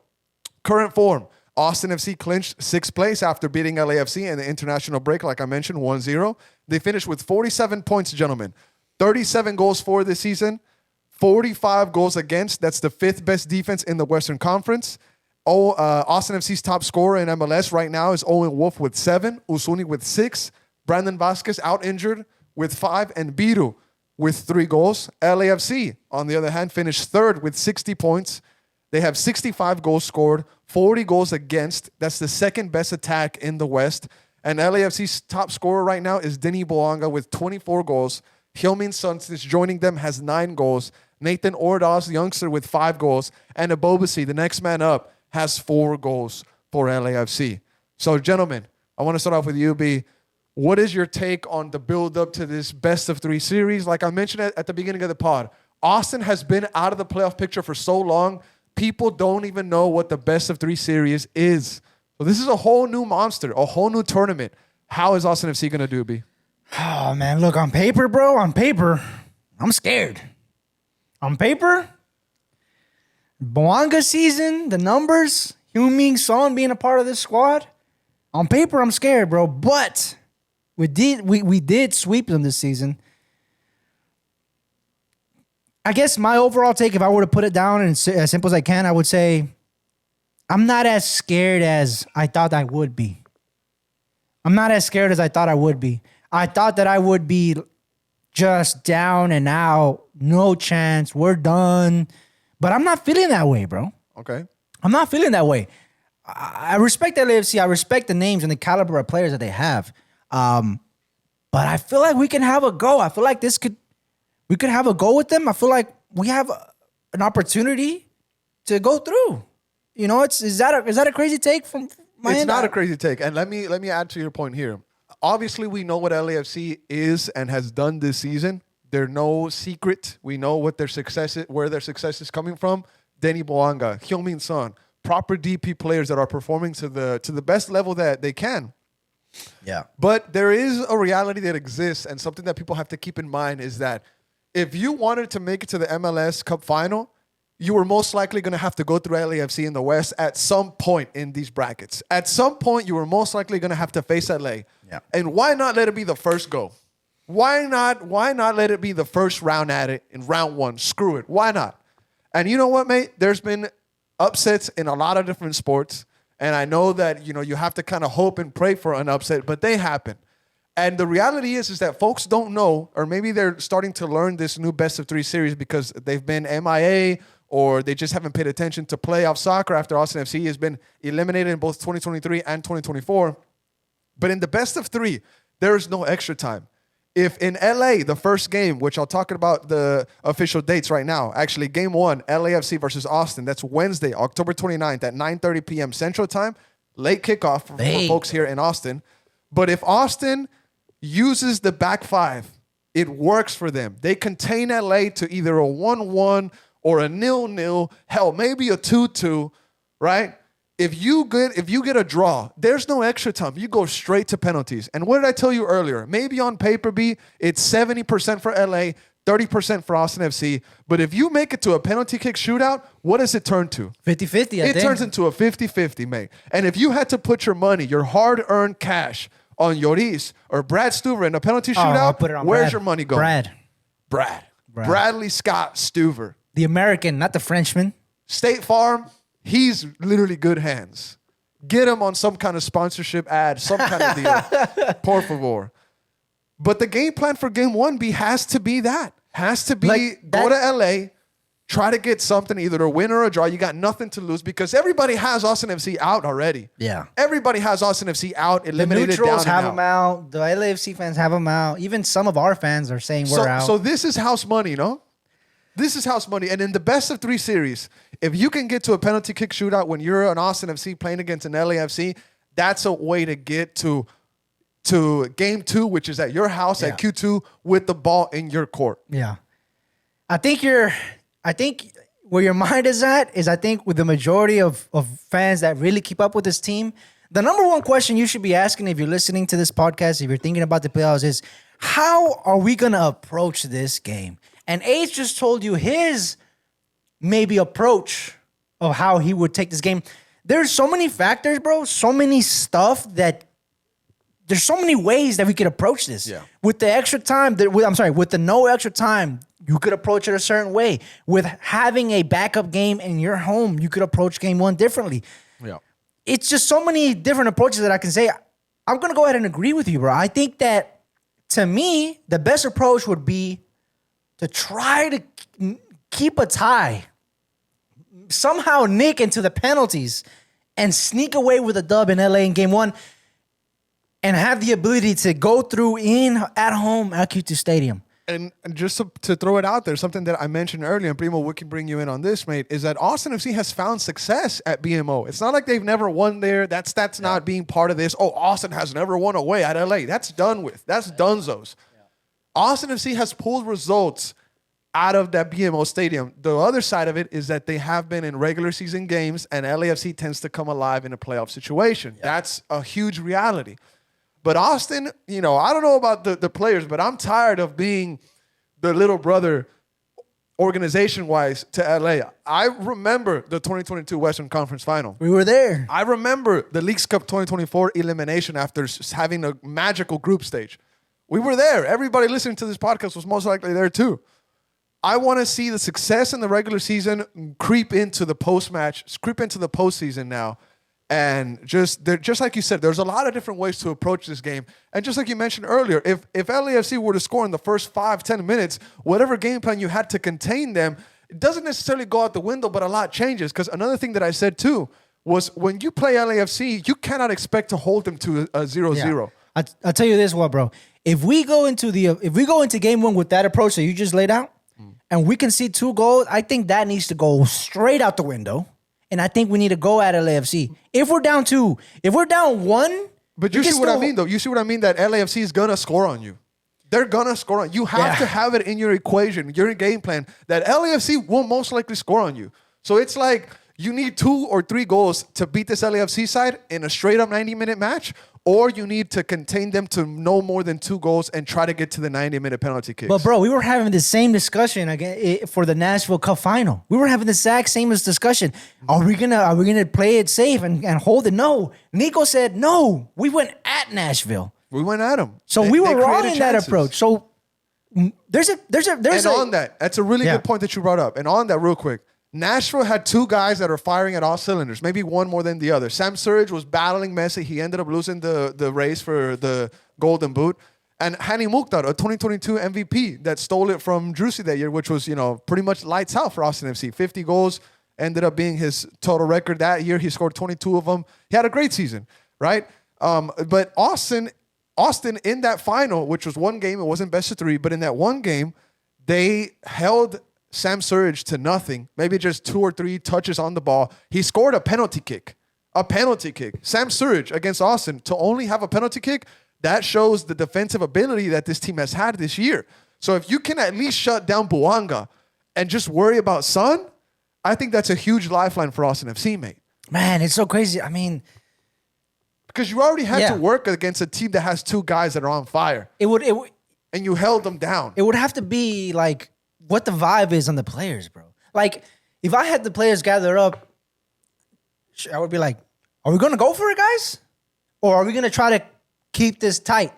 Speaker 1: current form. Austin FC clinched 6th place after beating LAFC in the international break, like I mentioned, 1-0. They finished with 47 points, gentlemen. 37 goals for this season, 45 goals against. That's the 5th best defense in the Western Conference. Austin FC's top scorer in MLS right now is Owen Wolf with 7, Usuni with 6, Brandon Vasquez out injured with 5, and Biru with 3 goals. LAFC, on the other hand, finished 3rd with 60 points. They have 65 goals scored, 40 goals against. That's the 2nd best attack in the West. And LAFC's top scorer right now is Denny Boanga with 24 goals. Heung-min Son, since joining them, has 9 goals. Nathan Ordaz, the youngster, with 5 goals. And Abobasi, the next man up, has 4 goals for LAFC. So, gentlemen, I want to start off with you, B. What is your take on the build-up to this best-of-3 series? Like I mentioned at the beginning of the pod, Austin has been out of the playoff picture for so long, people don't even know what the best-of-3 series is. So this is a whole new monster, a whole new tournament. How is Austin FC going to do, B?
Speaker 2: Oh, man, look, on paper, bro, I'm scared. On paper, Boanga season, the numbers, Heung-min Son being a part of this squad, on paper, I'm scared, bro. But we did sweep them this season. I guess my overall take, if I were to put it down and as simple as I can, I would say I'm not as scared as I thought I would be. I'm not as scared as I thought I would be. I thought that I would be just down and out, no chance, we're done. But I'm not feeling that way, bro.
Speaker 1: Okay.
Speaker 2: I'm not feeling that way. I respect LAFC. I respect the names and the caliber of players that they have. But I feel like we can have a go. I feel like we could have a go with them. I feel like we have an opportunity to go through. You know, is that a crazy take from my end?
Speaker 1: It's not a crazy take. And let me add to your point here. Obviously, we know what LAFC is and has done this season. They're no secret. We know what their success is, where their success is coming from. Denny Boanga, Heung-min Son, proper DP players that are performing to the best level that they can.
Speaker 2: Yeah.
Speaker 1: But there is a reality that exists, and something that people have to keep in mind is that if you wanted to make it to the MLS Cup final, you were most likely going to have to go through LAFC in the West at some point in these brackets. At some point, you were most likely going to have to face LA.
Speaker 2: Yeah.
Speaker 1: And why not let it be the first go? Why not let it be the first round at it in round one? Screw it. Why not? And you know what, mate? There's been upsets in a lot of different sports. And I know that, you have to kind of hope and pray for an upset, but they happen. And the reality is that folks don't know, or maybe they're starting to learn this new best of 3 series because they've been MIA or they just haven't paid attention to playoff soccer after Austin FC has been eliminated in both 2023 and 2024. But in the best of 3, there is no extra time. If in LA, the first game, which I'll talk about the official dates right now, actually game 1, LAFC versus Austin, that's Wednesday, October 29th at 9:30 p.m. Central Time, late kickoff for folks here in Austin. But if Austin uses the back 5, it works for them. They contain LA to either a 1-1 or a 0-0, hell, maybe a 2-2, right? If you get a draw, there's no extra time. You go straight to penalties. And what did I tell you earlier? Maybe on paper, it's 70% for LA, 30% for Austin FC. But if you make it to a penalty kick shootout, what does it turn to?
Speaker 2: 50-50, I think.
Speaker 1: It turns into a 50-50, mate. And if you had to put your money, your hard-earned cash on Lloris or Brad Stuver in a penalty shootout,
Speaker 2: put it on
Speaker 1: where's
Speaker 2: Brad.
Speaker 1: your money going?
Speaker 2: Brad.
Speaker 1: Bradley Scott Stuver.
Speaker 2: The American, not the Frenchman.
Speaker 1: State Farm, he's literally good hands. Get him on some kind of sponsorship ad, some kind of deal. Por favor. But the game plan for game 1B has to be that. Has to be go to LA, try to get something, either a win or a draw. You got nothing to lose because everybody has Austin FC out already.
Speaker 2: Yeah.
Speaker 1: Everybody has Austin FC out, eliminated,
Speaker 2: the neutrals
Speaker 1: down
Speaker 2: have
Speaker 1: and
Speaker 2: them out. The LAFC fans have them out. Even some of our fans are saying we're out.
Speaker 1: So this is house money, no? This is house money. And in the best of 3 series, if you can get to a penalty kick shootout when you're an Austin FC playing against an LAFC, that's a way to get to game 2, which is at your house at Q2 with the ball in your court.
Speaker 2: Yeah. I think where your mind is at is I think with the majority of fans that really keep up with this team, the number one question you should be asking if you're listening to this podcast, if you're thinking about the playoffs is, how are we going to approach this game? And Ace just told you his maybe approach of how he would take this game. There's so many factors, bro. So many stuff that there's so many ways that we could approach this.
Speaker 1: Yeah.
Speaker 2: With the extra time, with the no extra time, you could approach it a certain way. With having a backup game in your home, you could approach game 1 differently.
Speaker 1: Yeah.
Speaker 2: It's just so many different approaches that I can say. I'm going to go ahead and agree with you, bro. I think that, to me, the best approach would be to try to keep a tie, somehow nick into the penalties, and sneak away with a dub in LA in game 1, and have the ability to go through at home at Q2 Stadium.
Speaker 1: And just to throw it out there, something that I mentioned earlier, and Primo, we can bring you in on this, mate, is that Austin FC has found success at BMO. It's not like they've never won there. That's not being part of this. Oh, Austin has never won away at LA. That's done with. That's dunzos. Austin FC has pulled results out of that BMO stadium. The other side of it is that they have been in regular season games, and LAFC tends to come alive in a playoff situation. Yeah. That's a huge reality. But Austin, I don't know about the players, but I'm tired of being the little brother organization-wise to LA. I remember the 2022 Western Conference Final.
Speaker 2: We were there.
Speaker 1: I remember the Leagues Cup 2024 elimination after having a magical group stage. We were there. Everybody listening to this podcast was most likely there too. I want to see the success in the regular season creep into the post-match, creep into the postseason now. And just like you said, there's a lot of different ways to approach this game. And just like you mentioned earlier, if LAFC were to score in the first 5-10 minutes, whatever game plan you had to contain them, it doesn't necessarily go out the window, but a lot changes. Because another thing that I said too was when you play LAFC, you cannot expect to hold them to a 0-0.
Speaker 2: Yeah. I'll tell you this, bro. If we go into game 1 with that approach that you just laid out, and we can see 2 goals, I think that needs to go straight out the window. And I think we need to go at LAFC. If we're down 2, if we're down 1.
Speaker 1: But you see what I mean, though? You see what I mean? That LAFC is going to score on you. They're going to score on you. You have to have it in your equation, your game plan, that LAFC will most likely score on you. So it's like you need 2 or 3 goals to beat this LAFC side in a straight-up 90-minute match, or you need to contain them to no more than 2 goals and try to get to the 90-minute penalty kicks.
Speaker 2: But bro, we were having the same discussion again for the Nashville Cup final. We were having the exact same discussion. Are we gonna play it safe and hold it? No. Nico said no. We went at Nashville.
Speaker 1: We went at them.
Speaker 2: So we were wrong in that approach. So there's
Speaker 1: on that, that's a really good point that you brought up. And on that, real quick, Nashville had 2 guys that are firing at all cylinders, maybe one more than the other. Sam Surridge was battling Messi. He ended up losing the race for the Golden Boot. And Hani Mukhtar, a 2022 MVP that stole it from Drusy that year, which was, pretty much lights out for Austin FC. 50 goals ended up being his total record that year. He scored 22 of them. He had a great season, right? But Austin in that final, which was one game, it wasn't best of 3, but in that one game, they held Sam Surridge to nothing, maybe just 2 or 3 touches on the ball. He scored a penalty kick. Sam Surridge against Austin, to only have a penalty kick, that shows the defensive ability that this team has had this year. So if you can at least shut down Bouanga and just worry about Son, I think that's a huge lifeline for Austin FC, mate.
Speaker 2: Man, it's so crazy. I mean,
Speaker 1: because you already had to work against a team that has 2 guys that are on fire. And you held them down.
Speaker 2: It would have to be like what the vibe is on the players, bro. Like, if I had the players gather up, I would be like, are we going to go for it, guys? Or are we going to try to keep this tight?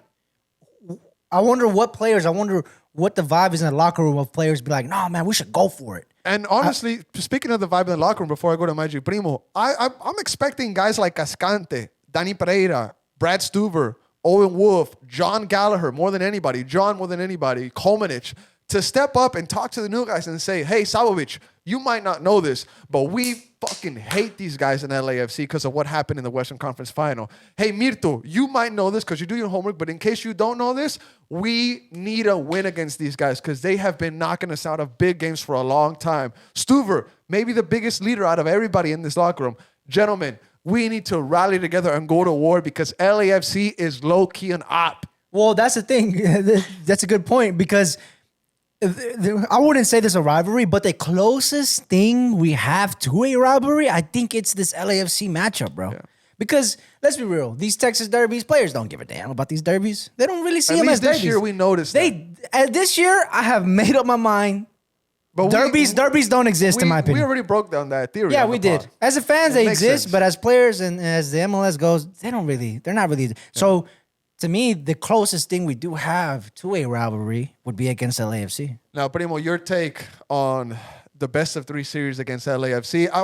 Speaker 2: I wonder what the vibe is in the locker room of players be like, no, man, we should go for it.
Speaker 1: And honestly, speaking of the vibe in the locker room, before I go to Magic Primo, I'm expecting guys like Cascante, Danny Pereira, Brad Stuver, Owen Wolf, John Gallagher, more than anybody, Komanich, to step up and talk to the new guys and say, hey, Savovic, you might not know this, but we fucking hate these guys in LAFC because of what happened in the Western Conference Final. Hey, Mirto, you might know this because you do your homework, but in case you don't know this, we need a win against these guys because they have been knocking us out of big games for a long time. Stuver, maybe the biggest leader out of everybody in this locker room. Gentlemen, we need to rally together and go to war because LAFC is low-key an op.
Speaker 2: Well, that's the thing. That's a good point because I wouldn't say there's a rivalry, but the closest thing we have to a rivalry, I think it's this LAFC matchup, bro. Yeah. Because let's be real, these Texas derbies, players don't give a damn about these derbies. They don't really see them as derbies.
Speaker 1: This year we noticed that.
Speaker 2: This year, I have made up my mind. But derbies don't exist in my opinion.
Speaker 1: We already broke down that theory.
Speaker 2: Yeah, we did. As a fans, they exist, but as players and as the MLS goes, they're not really. Yeah. So to me, the closest thing we do have to a rivalry would be against LAFC.
Speaker 1: Now, Primo, your take on the best of 3 series against LAFC. I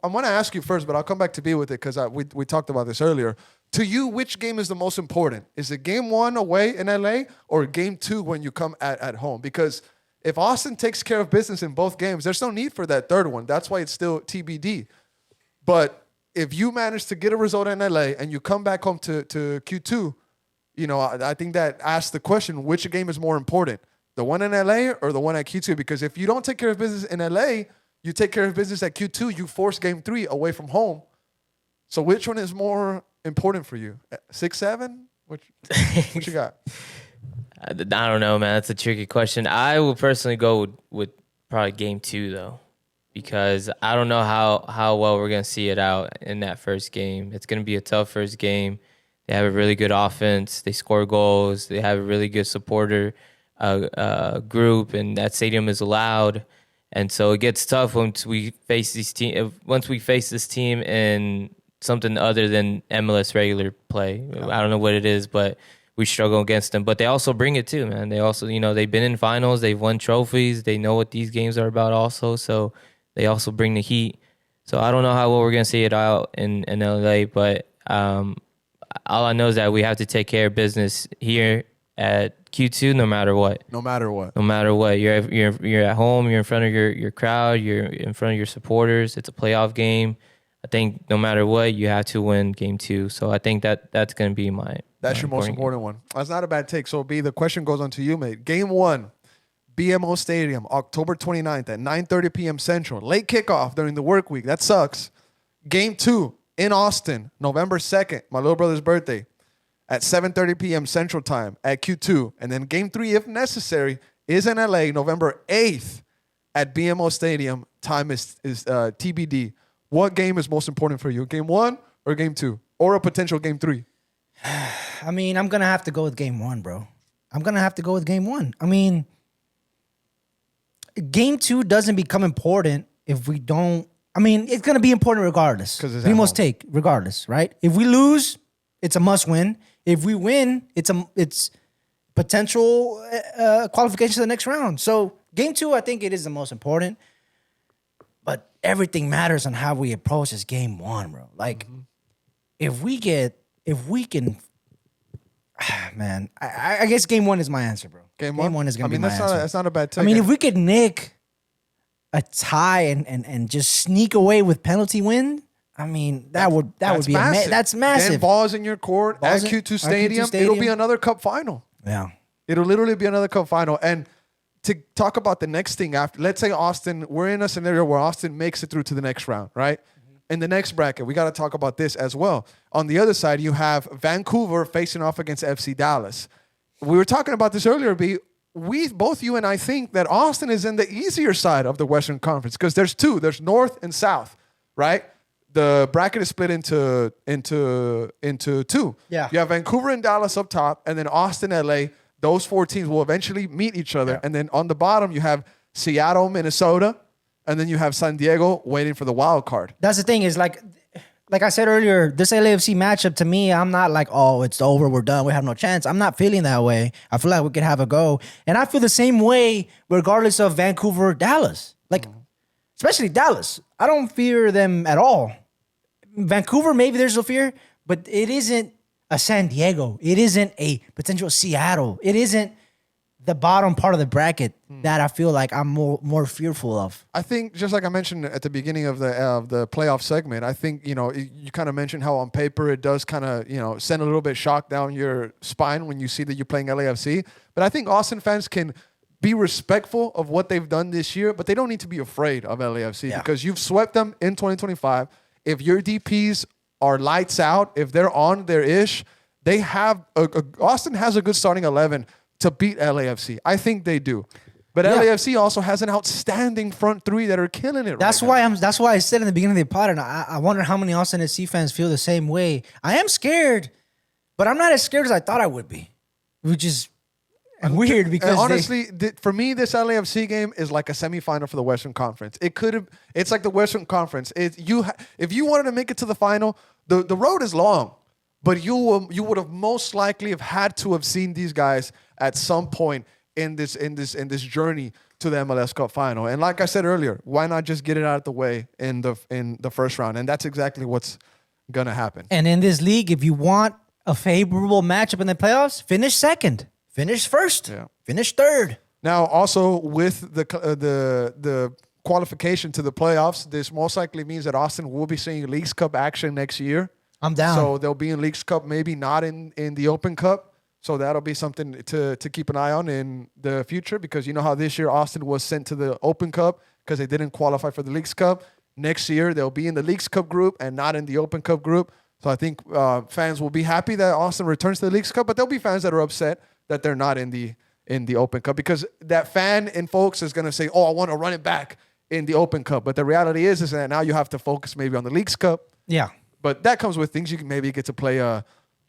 Speaker 1: want to ask you first, but I'll come back to be with it because we talked about this earlier. To you, which game is the most important? Is it game 1 away in LA or game 2 when you come at home? Because if Austin takes care of business in both games, there's no need for that third one. That's why it's still TBD. But if you manage to get a result in LA and you come back home to Q2, I think that asks the question, which game is more important? The one in LA or the one at Q2? Because if you don't take care of business in LA, you take care of business at Q2, you force game 3 away from home. So which one is more important for you? 6-7? What you got?
Speaker 3: I don't know, man. That's a tricky question. I would personally go with probably game 2, though, because I don't know how well we're going to see it out in that first game. It's going to be a tough first game. They have a really good offense. They score goals. They have a really good supporter group, and that stadium is loud. And so it gets tough once we face this team in something other than MLS regular play. I don't know what it is, but we struggle against them. But they also bring it too, man. They also, they've been in finals. They've won trophies. They know what these games are about also. So they also bring the heat. So I don't know how well we're going to see it out in LA, but all I know is that we have to take care of business here at Q2 no matter what.
Speaker 1: No matter what.
Speaker 3: You're at home. You're in front of your crowd. You're in front of your supporters. It's a playoff game. I think no matter what, you have to win game 2. So I think that's going to be
Speaker 1: That's your most important one. That's not a bad take. So, B, the question goes on to you, mate. Game 1, BMO Stadium, October 29th at 9:30 p.m. Central. Late kickoff during the work week. That sucks. Game 2 in Austin, November 2nd, my little brother's birthday, at 7:30 p.m. Central Time at Q2. And then Game 3, if necessary, is in LA, November 8th at BMO Stadium. Time is TBD. What game is most important for you? Game 1 or game 2? Or a potential game 3?
Speaker 2: I mean, I'm gonna have to go with game one, bro. I'm gonna have to go with game one. I mean, game two doesn't become important if we don't. I mean, it's gonna be important regardless.
Speaker 1: 'Cause it's at
Speaker 2: Primo's
Speaker 1: home.
Speaker 2: take, regardless, right? If we lose, it's a must win. If we win, it's potential qualification to the next round. So game two, I think it is the most important. But everything matters on how we approach this game one, bro. Like, if we can, man, I guess game one is my answer, bro.
Speaker 1: Game one
Speaker 2: is gonna be my answer.
Speaker 1: That's not a bad take.
Speaker 2: I mean, if we could nick a tie and just sneak away with penalty win, I mean, that would be
Speaker 1: massive.
Speaker 2: that's massive.
Speaker 1: Then balls in your court
Speaker 2: Balls
Speaker 1: at
Speaker 2: in-
Speaker 1: Q2
Speaker 2: at Q2
Speaker 1: Stadium. It'll
Speaker 2: Stadium.
Speaker 1: be another cup final.
Speaker 2: Yeah.
Speaker 1: It'll literally be another cup final. And to talk about the next thing after, let's say Austin, we're in a scenario where Austin makes it through to the next round, right? In the next bracket, we got to talk about this as well. On the other side, you have Vancouver facing off against FC Dallas. We were talking about this earlier, B. Both you and I think that Austin is in the easier side of the Western Conference because there's two. There's North and South, right? The bracket is split into two.
Speaker 2: Yeah.
Speaker 1: You have Vancouver and Dallas up top, and then Austin, LA. Those four teams will eventually meet each other.
Speaker 2: Yeah.
Speaker 1: And then on the bottom, you have Seattle, Minnesota, and then you have San Diego waiting for the wild card.
Speaker 2: That's the thing is like I said earlier, this LAFC matchup to me, I'm not like, oh, it's over, we're done, we have no chance. I'm not feeling that way. I feel like we could have a go. And I feel the same way regardless of Vancouver or Dallas. Like, especially Dallas. I don't fear them at all. Vancouver, maybe there's a fear, but it isn't a San Diego. It isn't a potential Seattle. It isn't the bottom part of the bracket that I feel like I'm more fearful of.
Speaker 1: I think, just like I mentioned at the beginning of the playoff segment, I think, you kind of mentioned how on paper it does kind of, send a little bit shock down your spine when you see that you're playing LAFC. But I think Austin fans can be respectful of what they've done this year, but they don't need to be afraid of LAFC because you've swept them in 2025. If your DPs are lights out, if they're on their ish, they have Austin has a good starting 11 to beat LAFC. I think they do. But LAFC also has an outstanding front three that are killing it.
Speaker 2: That's
Speaker 1: right now.
Speaker 2: That's why I said in the beginning of the pod, and I wonder how many Austin FC fans feel the same way. I am scared, but I'm not as scared as I thought I would be, which is weird because
Speaker 1: and honestly, for me, this LAFC game is like a semifinal for the Western Conference. It's like the Western Conference. If you wanted to make it to the final, the road is long, but you would have most likely have had to have seen these guys at some point in this journey to the MLS Cup final. And like I said earlier, why not just get it out of the way in the first round? And that's exactly what's gonna happen.
Speaker 2: And in this league, if you want a favorable matchup in the playoffs, finish second, finish first, finish third.
Speaker 1: Now, also with the qualification to the playoffs, this most likely means that Austin will be seeing Leagues Cup action next year.
Speaker 2: I'm down.
Speaker 1: So they'll be in Leagues Cup, maybe not in the Open Cup. So that'll be something to keep an eye on in the future because you know how this year Austin was sent to the Open Cup because they didn't qualify for the Leagues Cup. Next year, they'll be in the Leagues Cup group and not in the Open Cup group. So I think fans will be happy that Austin returns to the Leagues Cup, but there'll be fans that are upset that they're not in the Open Cup because that fan in folks is going to say, oh, I want to run it back in the Open Cup. But the reality is that now you have to focus maybe on the Leagues Cup.
Speaker 2: Yeah.
Speaker 1: But that comes with things. You can maybe get to play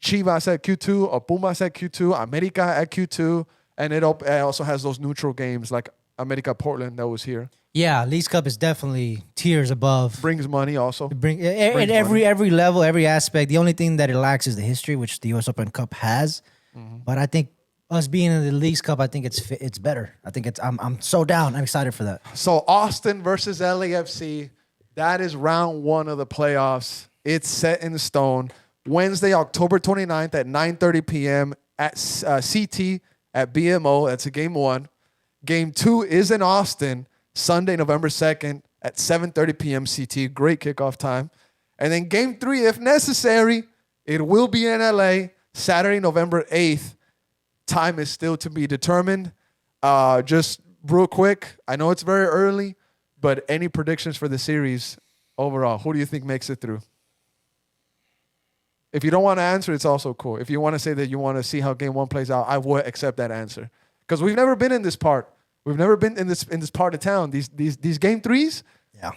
Speaker 1: Chivas at Q2 or Pumas at Q2, America at Q2. And it also has those neutral games like America Portland that was here.
Speaker 2: Yeah, Leagues Cup is definitely tiers above.
Speaker 1: Brings money also.
Speaker 2: At every level, every aspect. The only thing that it lacks is the history, which the U.S. Open Cup has. But I think us being in the Leagues Cup, I think it's better. I think I'm so down. I'm excited for that.
Speaker 1: So Austin versus LAFC, that is round one of the playoffs. It's set in stone. Wednesday, October 29th at 9:30 p.m. at CT at BMO. That's a game one. Game two is in Austin, Sunday, November 2nd at 7:30 p.m. CT. Great kickoff time. And then game three, if necessary, it will be in LA, Saturday, November 8th. Time is still to be determined. Just real quick, I know it's very early, but any predictions for the series overall? Who do you think makes it through? If you don't want to answer, it's also cool. If you want to say that you want to see how game one plays out, I would accept that answer. Because we've never been in this part. We've never been in this part of town. These game threes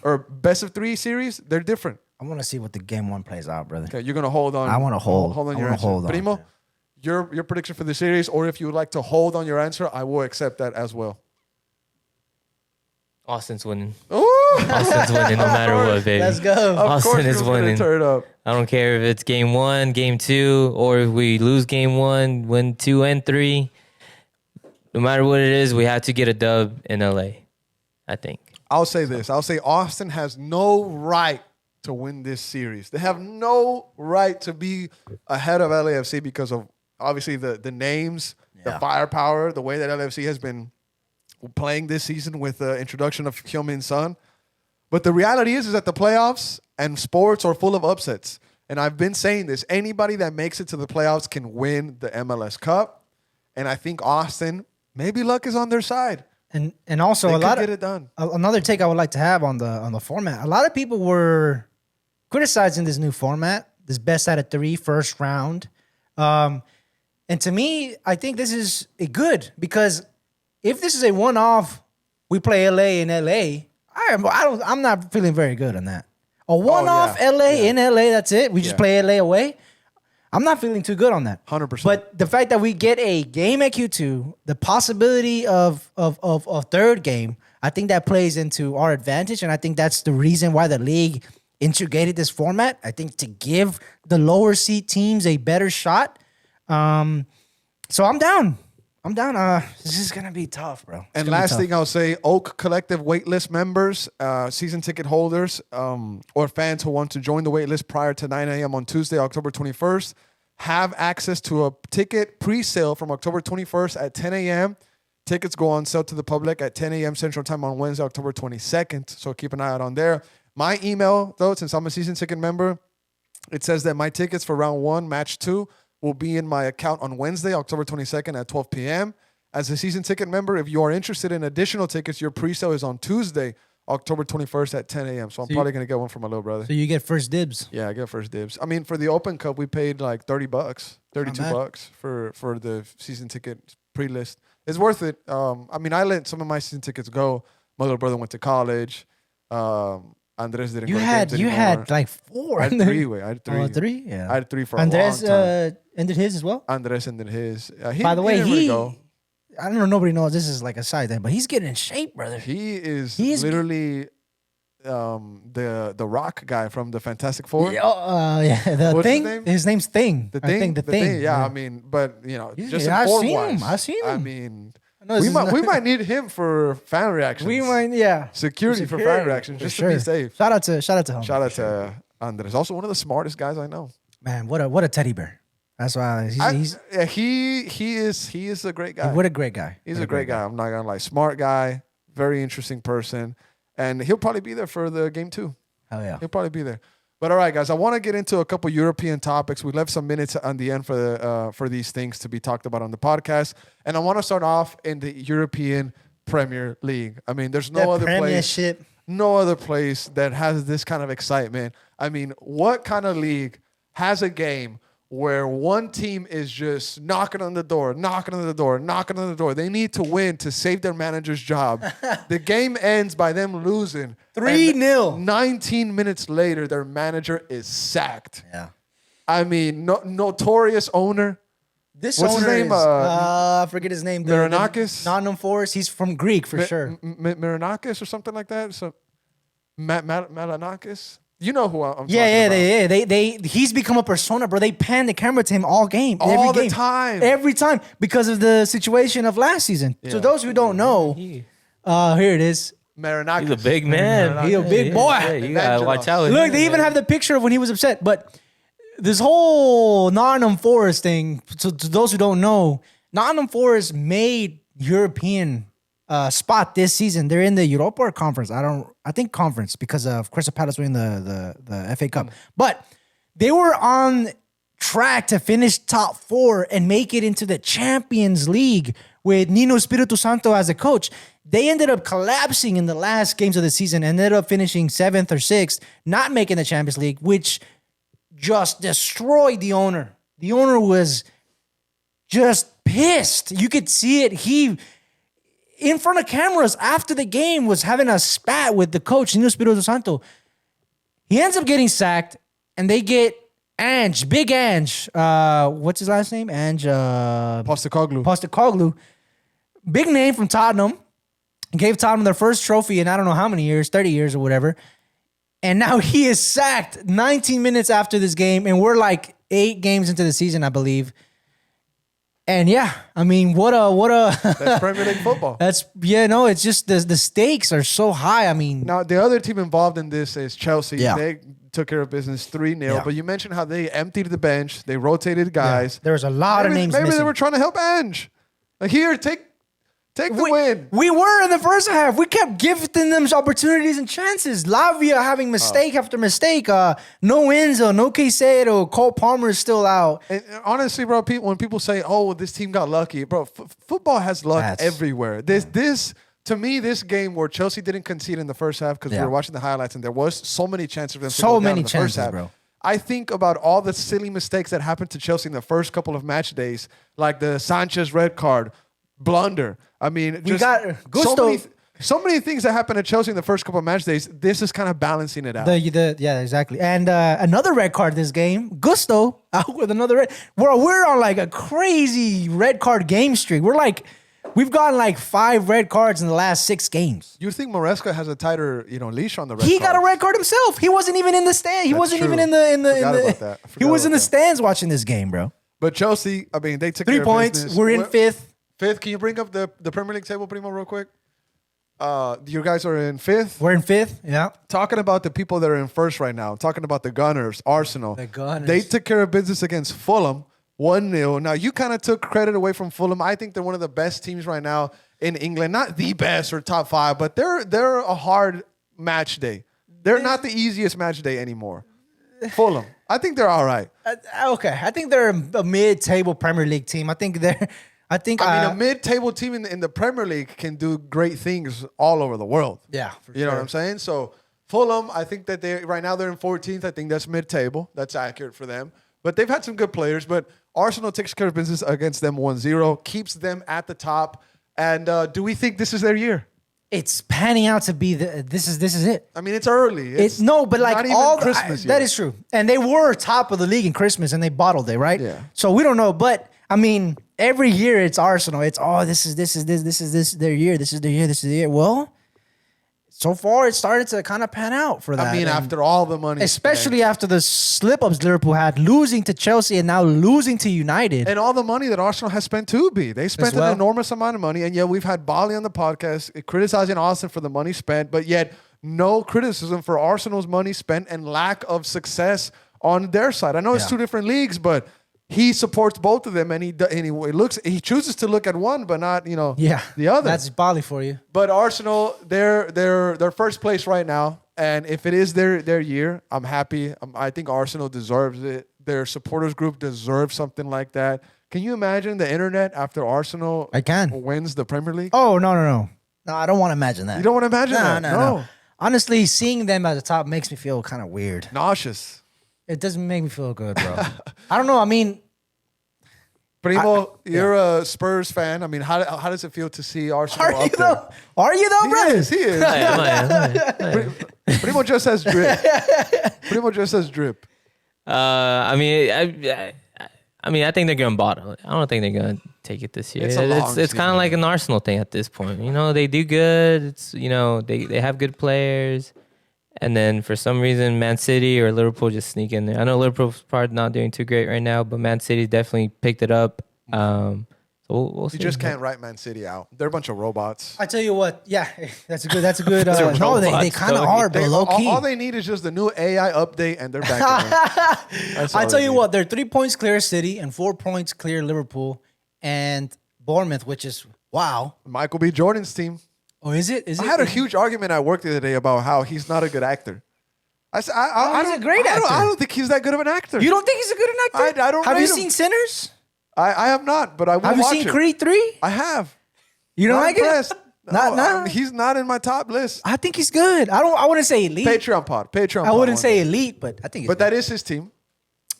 Speaker 1: or best of three series, they're different.
Speaker 2: I want to see what the game one plays out, brother.
Speaker 1: Okay, you're gonna hold on.
Speaker 2: I want to hold.
Speaker 1: Hold on
Speaker 2: I
Speaker 1: your
Speaker 2: wanna
Speaker 1: answer,
Speaker 2: hold on,
Speaker 1: Primo.
Speaker 2: man.
Speaker 1: Your prediction for the series, or if you would like to hold on your answer, I will accept that as well.
Speaker 3: Austin's winning.
Speaker 1: Ooh!
Speaker 3: Austin's winning no matter what, baby.
Speaker 2: Let's go.
Speaker 1: Of
Speaker 3: Austin
Speaker 1: course,
Speaker 3: is
Speaker 1: is winning.
Speaker 3: winning.
Speaker 1: Turn it up.
Speaker 3: I don't care if it's game 1, game 2, or if we lose game 1, win 2 and 3. No matter what it is, we have to get a dub in LA, I think.
Speaker 1: I'll say this. I'll say Austin has no right to win this series. They have no right to be ahead of LAFC because of obviously the names, the firepower, the way that LAFC has been playing this season with the introduction of Heung-min Son. But the reality is that the playoffs and sports are full of upsets. And I've been saying this. Anybody that makes it to the playoffs can win the MLS Cup. And I think Austin, maybe luck is on their side.
Speaker 2: And also
Speaker 1: They
Speaker 2: a lot
Speaker 1: could
Speaker 2: of
Speaker 1: get it done.
Speaker 2: Another take I would like to have on the format. A lot of people were criticizing this new format, this best out of 3 first round. And to me, I think this is good because if this is a one-off, we play LA in LA. I'm not feeling very good on that. A one-off LA in LA, that's it. We just play LA away. I'm not feeling too good on that.
Speaker 1: 100%.
Speaker 2: But the fact that we get a game at Q2, the possibility of a third game, I think that plays into our advantage. And I think that's the reason why the league integrated this format. I think to give the lower seed teams a better shot. So I'm down. This is going to be tough, bro.
Speaker 1: And last thing I'll say, Oak Collective waitlist members, season ticket holders, or fans who want to join the waitlist prior to 9 a.m. on Tuesday, October 21st, have access to a ticket pre-sale from October 21st at 10 a.m. Tickets go on sale to the public at 10 a.m. Central Time on Wednesday, October 22nd. So keep an eye out on there. My email, though, since I'm a season ticket member, it says that my tickets for round 1, match 2, will be in my account on Wednesday, October 22nd at 12 p.m. As a season ticket member, if you are interested in additional tickets, your pre-sale is on Tuesday, October 21st at 10 a.m. So I'm probably going to get one for my little brother.
Speaker 2: So you get first dibs.
Speaker 1: Yeah, I get first dibs. I mean, for the Open Cup, we paid like $30, $32 for the season ticket pre-list. It's worth it. I mean, I let some of my season tickets go. My little brother went to college. Andres didn't go to games
Speaker 2: You
Speaker 1: anymore.
Speaker 2: had like 4.
Speaker 1: I had 3. I had 3.
Speaker 2: Oh, 3? Yeah.
Speaker 1: I had 3 for
Speaker 2: Andres
Speaker 1: a long time.
Speaker 2: ended his as well?
Speaker 1: Andres ended his.
Speaker 2: By the way,
Speaker 1: didn't really go.
Speaker 2: I don't know, nobody knows this is like a side thing, but he's getting in shape, brother.
Speaker 1: He is literally the rock guy from the Fantastic Four.
Speaker 2: The
Speaker 1: What's
Speaker 2: Thing.
Speaker 1: his name?
Speaker 2: His name's Thing.
Speaker 1: The
Speaker 2: I
Speaker 1: Thing?
Speaker 2: think the Thing.
Speaker 1: Yeah, I mean, but you know, just
Speaker 2: I've
Speaker 1: in
Speaker 2: seen
Speaker 1: form-wise,
Speaker 2: him. I've seen him.
Speaker 1: I mean,
Speaker 2: know this
Speaker 1: we
Speaker 2: is
Speaker 1: might need him for fan reactions.
Speaker 2: We might, yeah.
Speaker 1: Security for fan reactions, just to be safe.
Speaker 2: Shout out to him.
Speaker 1: Shout out to Andres. Also one of the smartest guys I know.
Speaker 2: Man, what a teddy bear. That's why
Speaker 1: he is a great guy.
Speaker 2: What a great guy.
Speaker 1: He's a great guy. I'm not gonna lie. Smart guy, very interesting person, and he'll probably be there for the game too.
Speaker 2: Hell yeah.
Speaker 1: He'll probably be there. But all right, guys, I want to get into a couple European topics. We left some minutes on the end for these things to be talked about on the podcast, and I want to start off in the European Premier League. I mean, there's no other place that has this kind of excitement. I mean, what kind of league has a game where one team is just knocking on the door? They need to win to save their manager's job. The game ends by them losing
Speaker 2: 3-0.
Speaker 1: 19 minutes later, their manager is sacked.
Speaker 2: Yeah.
Speaker 1: I mean, notorious owner.
Speaker 2: What's
Speaker 1: his name?
Speaker 2: I forget his name.
Speaker 1: Marinakis?
Speaker 2: Nottingham Forest. He's from Greek for sure.
Speaker 1: Marinakis or something like that. So, Malinakis. You know who I'm talking about.
Speaker 2: He's become a persona, bro. They pan the camera to him all game. Every time. Because of the situation of last season. Yeah. So those who don't know, here it is.
Speaker 1: Marinakis.
Speaker 3: He's a big man.
Speaker 2: He's a big boy.
Speaker 3: Yeah, you gotta watch out.
Speaker 2: Look, they even have the picture of when he was upset. But this whole Nottingham Forest thing, so to those who don't know, Nottingham Forest made European spot this season. They're in the Europa Conference. I think conference because of Crystal Palace winning the FA Cup. But they were on track to finish top 4 and make it into the Champions League with Nino Espiritu Santo as a coach. They ended up collapsing in the last games of the season and ended up finishing 7th or 6th, not making the Champions League, which just destroyed the owner. The owner was just pissed. You could see it. He, in front of cameras after the game, was having a spat with the coach, Nino Espiritu Santo. He ends up getting sacked, and they get Big Ange. What's his last name? Postecoglou. Big name from Tottenham. Gave Tottenham their first trophy in I don't know how many years, 30 years or whatever. And now he is sacked 19 minutes after this game, and we're like 8 games into the season, I believe. And yeah, I mean, what a
Speaker 1: That's Premier League football.
Speaker 2: It's just the stakes are so high. I mean,
Speaker 1: Now, the other team involved in this is Chelsea.
Speaker 2: Yeah.
Speaker 1: They took care of business 3-0.
Speaker 2: Yeah.
Speaker 1: But you mentioned how they emptied the bench. They rotated guys.
Speaker 2: there was a lot of names
Speaker 1: Maybe
Speaker 2: missing.
Speaker 1: they were trying to help Ange. Like, here, take the win.
Speaker 2: We were in the first half. We kept giving them opportunities and chances. Lavia having mistake after mistake. No Enzo, no Caicedo. Cole Palmer is still out.
Speaker 1: And honestly, bro, when people say, "Oh, this team got lucky," bro, football has luck everywhere. This to me, this game where Chelsea didn't concede in the first half because we were watching the highlights and there was so many chances for them.
Speaker 2: So many
Speaker 1: in the first
Speaker 2: chances,
Speaker 1: half.
Speaker 2: bro.
Speaker 1: I think about all the silly mistakes that happened to Chelsea in the first couple of match days, like the Sanchez red card, blunder. I mean,
Speaker 2: We got Gusto.
Speaker 1: So many things that happened at Chelsea in the first couple of match days. This is kind of balancing it out.
Speaker 2: Yeah, exactly. And another red card this game. Gusto out with another red. We're on like a crazy red card game streak. We've gotten like 5 red cards in the last 6 games.
Speaker 1: You think Maresca has a tighter, leash on the red
Speaker 2: He
Speaker 1: cards?
Speaker 2: got a red card himself. He wasn't even in the stand. He
Speaker 1: That's
Speaker 2: wasn't
Speaker 1: true.
Speaker 2: even in the
Speaker 1: Forgot about that.
Speaker 2: He was
Speaker 1: Forgot
Speaker 2: in the
Speaker 1: about that.
Speaker 2: stands watching this game, bro.
Speaker 1: But Chelsea, I mean, they took
Speaker 2: 3
Speaker 1: care
Speaker 2: points.
Speaker 1: of business.
Speaker 2: We're in 5th.
Speaker 1: Fifth. Can you bring up the Premier League table, Primo, real quick? You guys are in 5th.
Speaker 2: We're in 5th. Yeah.
Speaker 1: Talking about the people that are in first right now. Talking about the Gunners, Arsenal.
Speaker 2: The Gunners.
Speaker 1: They took care of business against Fulham, 1-0. Now, you kind of took credit away from Fulham. I think they're one of the best teams right now in England. Not the best or top 5, but they're a hard match day. They're not the easiest match day anymore. Fulham. I think they're all right.
Speaker 2: Okay. I think they're a mid-table Premier League team. I mean,
Speaker 1: a mid-table team in the Premier League can do great things all over the world.
Speaker 2: Yeah, for
Speaker 1: You know what I'm saying? So Fulham, I think that right now they're in 14th. I think that's mid-table. That's accurate for them. But they've had some good players. But Arsenal takes care of business against them 1-0, keeps them at the top. And do we think this is their year?
Speaker 2: It's panning out to be this is it.
Speaker 1: I mean, it's early.
Speaker 2: It's but like
Speaker 1: not even
Speaker 2: all
Speaker 1: Christmas yet.
Speaker 2: that is true. And they were top of the league in Christmas and they bottled it, right?
Speaker 1: Yeah.
Speaker 2: So we don't know, but I mean, every year it's Arsenal. It's this is their year. This is their year. Well, so far it started to kind of pan out for that.
Speaker 1: I mean, after all the money
Speaker 2: especially
Speaker 1: spent,
Speaker 2: after the slip-ups Liverpool had, losing to Chelsea and now losing to United.
Speaker 1: and all the money that Arsenal has spent too, B. They spent
Speaker 2: well.
Speaker 1: an enormous amount of money. And yet we've had Bali on the podcast criticizing Austin for the money spent, but yet no criticism for Arsenal's money spent and lack of success on their side. I know it's 2 different leagues, but he supports both of them, and he chooses to look at one, but not the other.
Speaker 2: That's Bali for you.
Speaker 1: But Arsenal, they're first place right now, and if it is their year, I'm happy. I think Arsenal deserves it. Their supporters group deserves something like that. Can you imagine the internet after Arsenal wins the Premier League?
Speaker 2: Oh no, I don't want to imagine that.
Speaker 1: You don't want to imagine that?
Speaker 2: No. Honestly, seeing them at the top makes me feel kind of weird.
Speaker 1: Nauseous.
Speaker 2: It doesn't make me feel good, bro. I don't know. I mean,
Speaker 1: Primo, you're a Spurs fan. I mean, how does it feel to see Arsenal up there?
Speaker 2: Are you though, bro?
Speaker 1: He is. Primo just has drip. Primo just has drip.
Speaker 3: I mean, I think they're gonna bottle it. I don't think they're gonna take it this year.
Speaker 1: It's a long
Speaker 3: It's kind of like an Arsenal thing at this point. They do good. It's they have good players, and then for some reason, Man City or Liverpool just sneak in there. I know Liverpool's probably not doing too great right now, but Man City definitely picked it up. So we'll see.
Speaker 1: You just can't write Man City out. They're a bunch of robots.
Speaker 2: I tell you what, yeah, that's a good. No, they kind of are, but low key.
Speaker 1: All they need is just the new AI update, and they're back.
Speaker 2: I tell you what, they're 3 points clear City and 4 points clear Liverpool and Bournemouth, which is wow.
Speaker 1: Michael B. Jordan's team.
Speaker 2: Oh, is it?
Speaker 1: I had a huge argument at work the other day about how he's not a good actor. I said,
Speaker 2: he's a great actor.
Speaker 1: I don't think he's that good of an actor.
Speaker 2: You don't think he's a good actor?
Speaker 1: I don't.
Speaker 2: Have
Speaker 1: rate
Speaker 2: you
Speaker 1: him.
Speaker 2: seen Sinners?
Speaker 1: I have not, but I will
Speaker 2: Have you
Speaker 1: watch
Speaker 2: seen
Speaker 1: it.
Speaker 2: Creed 3?
Speaker 1: I have.
Speaker 2: You don't
Speaker 1: Not
Speaker 2: like
Speaker 1: impressed.
Speaker 2: it? No.
Speaker 1: He's not in my top list.
Speaker 2: I think he's good. I wouldn't say elite.
Speaker 1: Patreon pod.
Speaker 2: I wouldn't say elite, but I think he's
Speaker 1: But that is his team.